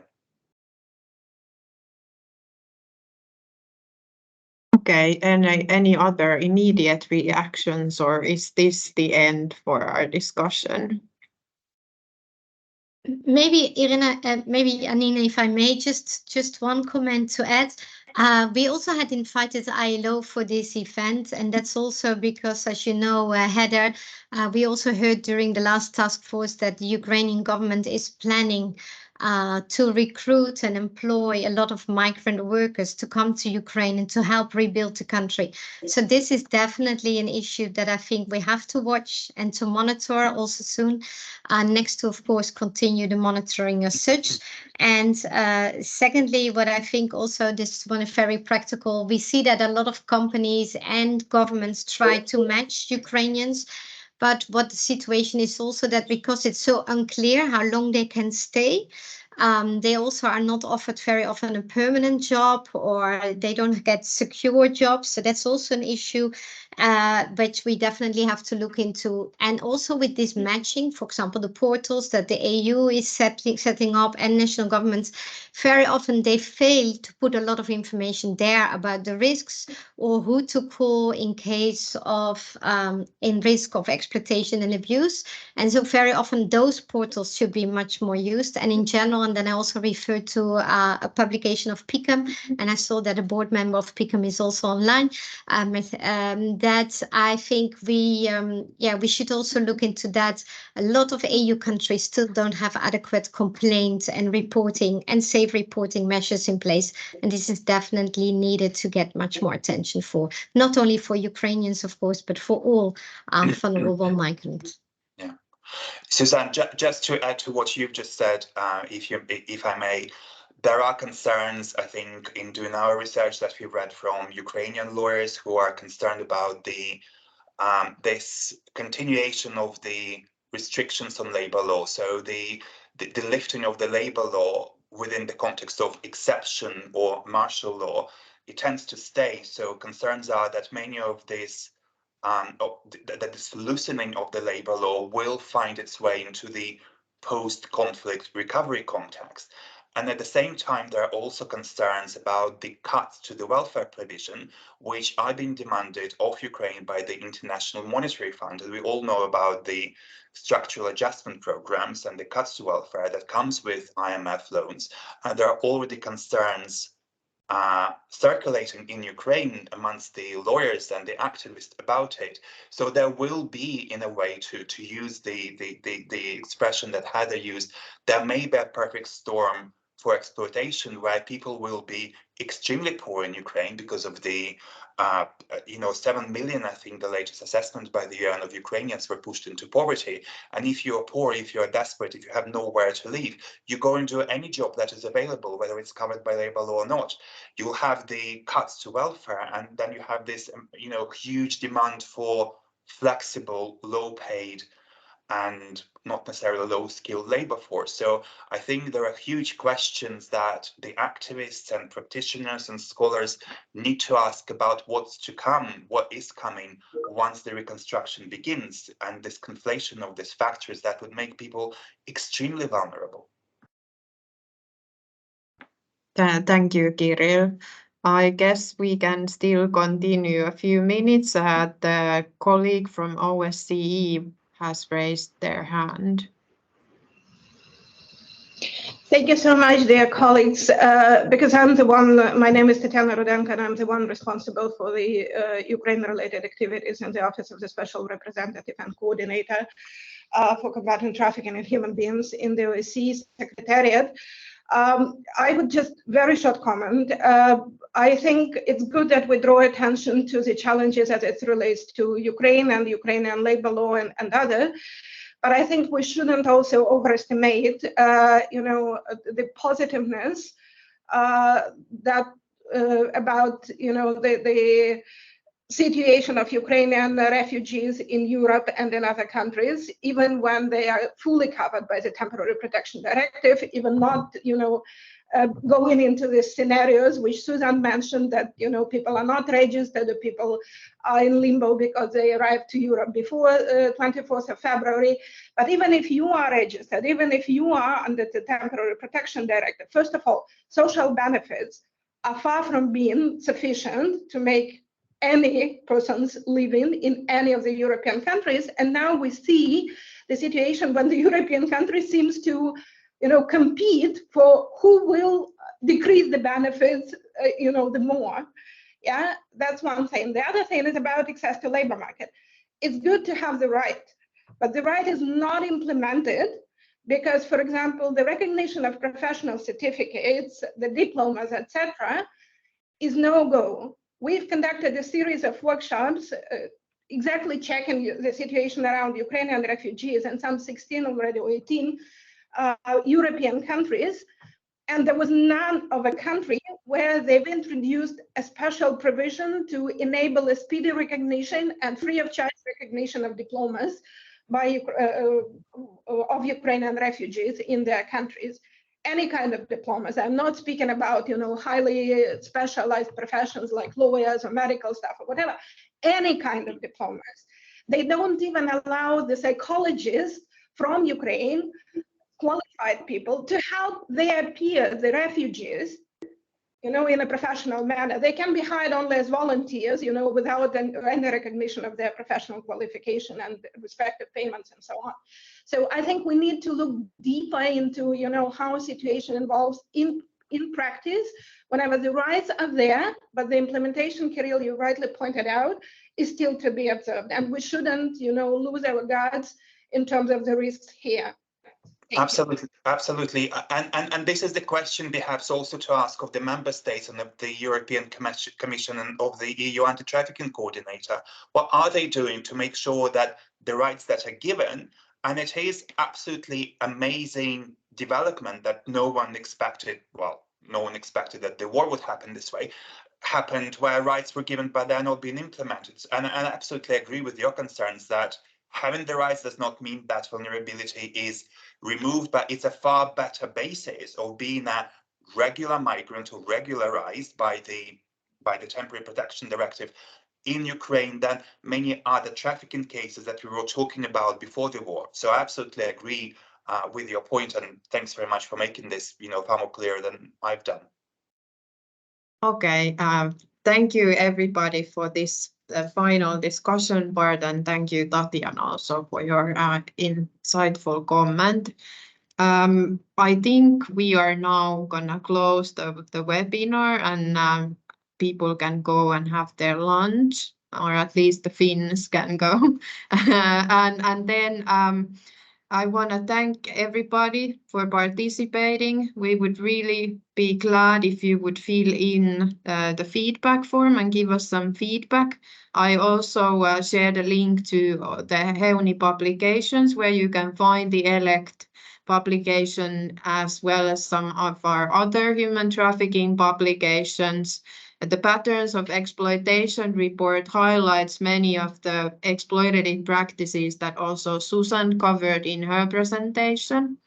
Okay, and any other immediate reactions, or is this the end for our discussion? Maybe Irina, maybe Anniina, if I may, just one comment to add. We also had invited ILO for this event, and that's also because, as you know, Heather, we also heard during the last task force that the Ukrainian government is planning to recruit and employ a lot of migrant workers to come to Ukraine and to help rebuild the country. So this is definitely an issue that I think we have to watch and to monitor also soon, next to, of course, continue the monitoring as such. And secondly, what I think also, this is one of very practical, we see that a lot of companies and governments try to match Ukrainians. But what the situation is also that because it's so unclear how long they can stay, they also are not offered very often a permanent job, or they don't get secure jobs. So that's also an issue which we definitely have to look into. And also with this matching, for example, the portals that the EU is setting up and national governments, very often they fail to put a lot of information there about the risks or who to call in case of in risk of exploitation and abuse. And so very often those portals should be much more used. And in general, and then I also referred to a publication of PICAM, and I saw that a board member of PICAM is also online. That I think we should also look into that. A lot of EU countries still don't have adequate complaint and reporting and safe reporting measures in place, and this is definitely needed to get much more attention for, not only for Ukrainians, of course, but for all vulnerable migrants. Yeah, Suzanne, just to add to what you've just said, if I may, there are concerns, I think, in doing our research that we read from Ukrainian lawyers who are concerned about the this continuation of the restrictions on labor law. So the lifting of the labor law within the context of exception or martial law, it tends to stay. So concerns are that many of this that this loosening of the labor law will find its way into the post-conflict recovery context. And at the same time, there are also concerns about the cuts to the welfare provision, which are being demanded of Ukraine by the International Monetary Fund. And we all know about the structural adjustment programs and the cuts to welfare that comes with IMF loans. And there are already concerns circulating in Ukraine amongst the lawyers and the activists about it. So there will be, in a way, to use the expression that Heather used, there may be a perfect storm for exploitation where people will be extremely poor in Ukraine because of the 7 million, I think the latest assessment by the UN of Ukrainians were pushed into poverty. And if you're poor, if you're desperate, if you have nowhere to live, you go into any job that is available, whether it's covered by labor law or not. You'll have the cuts to welfare, and then you have this huge demand for flexible, low-paid and not necessarily low-skilled labor force. So I think there are huge questions that the activists and practitioners and scholars need to ask about what's to come, what is coming once the reconstruction begins, and this conflation of these factors that would make people extremely vulnerable. Thank you, Kiril. I guess we can still continue a few minutes. The colleague from OSCE has raised their hand. Thank you so much, dear colleagues, because I'm the one, my name is Tatiana Rudenko, and I'm the one responsible for the Ukraine-related activities in the Office of the Special Representative and Coordinator for combating trafficking in human beings in the OSCE Secretariat. I would just very short comment. I think it's good that we draw attention to the challenges as it relates to Ukraine and Ukrainian labor law and other. But I think we shouldn't also overestimate, the positiveness that about the situation of Ukrainian refugees in Europe and in other countries, even when they are fully covered by the Temporary Protection Directive, even not, going into the scenarios which Susan mentioned, that, people are not registered, the people are in limbo because they arrived to Europe before 24th of February. But even if you are registered, even if you are under the Temporary Protection Directive, first of all, social benefits are far from being sufficient to make any persons living in any of the European countries. And now we see the situation when the European country seems to compete for who will decrease the benefits, the more. Yeah, that's one thing. The other thing is about access to labor market. It's good to have the right, but the right is not implemented because, for example, the recognition of professional certificates, the diplomas, etc., is no-go. We've conducted a series of workshops exactly checking the situation around Ukrainian refugees and some 16 already or 18 European countries. And there was none of a country where they've introduced a special provision to enable a speedy recognition and free of charge recognition of diplomas by of Ukrainian refugees in their countries. Any kind of diplomas. I'm not speaking about highly specialized professions like lawyers or medical staff or whatever. Any kind of diplomas. They don't even allow the psychologists from Ukraine, qualified people, to help their peers, the refugees, in a professional manner. They can be hired only as volunteers, without any recognition of their professional qualification and respective payments and so on. So I think we need to look deeper into, how situation involves in practice, whenever the rights are there, but the implementation, Kiril, you rightly pointed out, is still to be observed. And we shouldn't, lose our guards in terms of the risks here. Absolutely. And this is the question perhaps also to ask of the member states and of the European Commission and of the EU anti-trafficking coordinator. What are they doing to make sure that the rights that are given, and it is absolutely amazing development that no one expected that the war would happen this way, happened where rights were given but they're not being implemented. And I absolutely agree with your concerns that having the rights does not mean that vulnerability is removed, but it's a far better basis of being a regular migrant or regularized by the Temporary Protection Directive in Ukraine than many other trafficking cases that we were talking about before the war. So I absolutely agree with your point, and thanks very much for making this far more clear than I've done. Okay, thank you everybody for this final discussion part, and thank you Tatiana also for your insightful comment. I think we are now gonna close the webinar, and people can go and have their lunch, or at least the Finns can go. and then I want to thank everybody for participating. We would really be glad if you would fill in the feedback form and give us some feedback. I also shared a link to the HEUNI publications where you can find the ELECT publication as well as some of our other human trafficking publications. The Patterns of Exploitation report highlights many of the exploitative practices that also Susan covered in her presentation.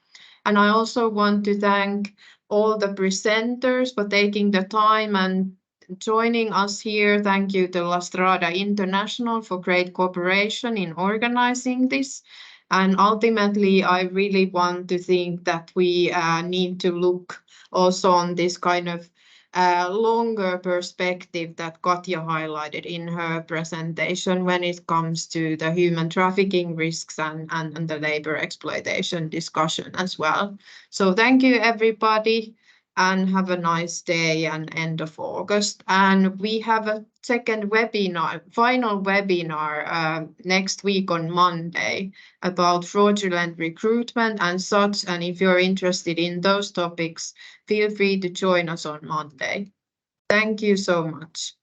And I also want to thank all the presenters for taking the time and joining us here. Thank you to La Strada International for great cooperation in organizing this. And ultimately, I really want to think that we need to look also on this kind of longer perspective that Katja highlighted in her presentation when it comes to the human trafficking risks and the labor exploitation discussion as well. So thank you everybody, and have a nice day and end of August. And we have a second webinar, final webinar next week on Monday about fraudulent recruitment and such. And if you're interested in those topics, feel free to join us on Monday. Thank you so much.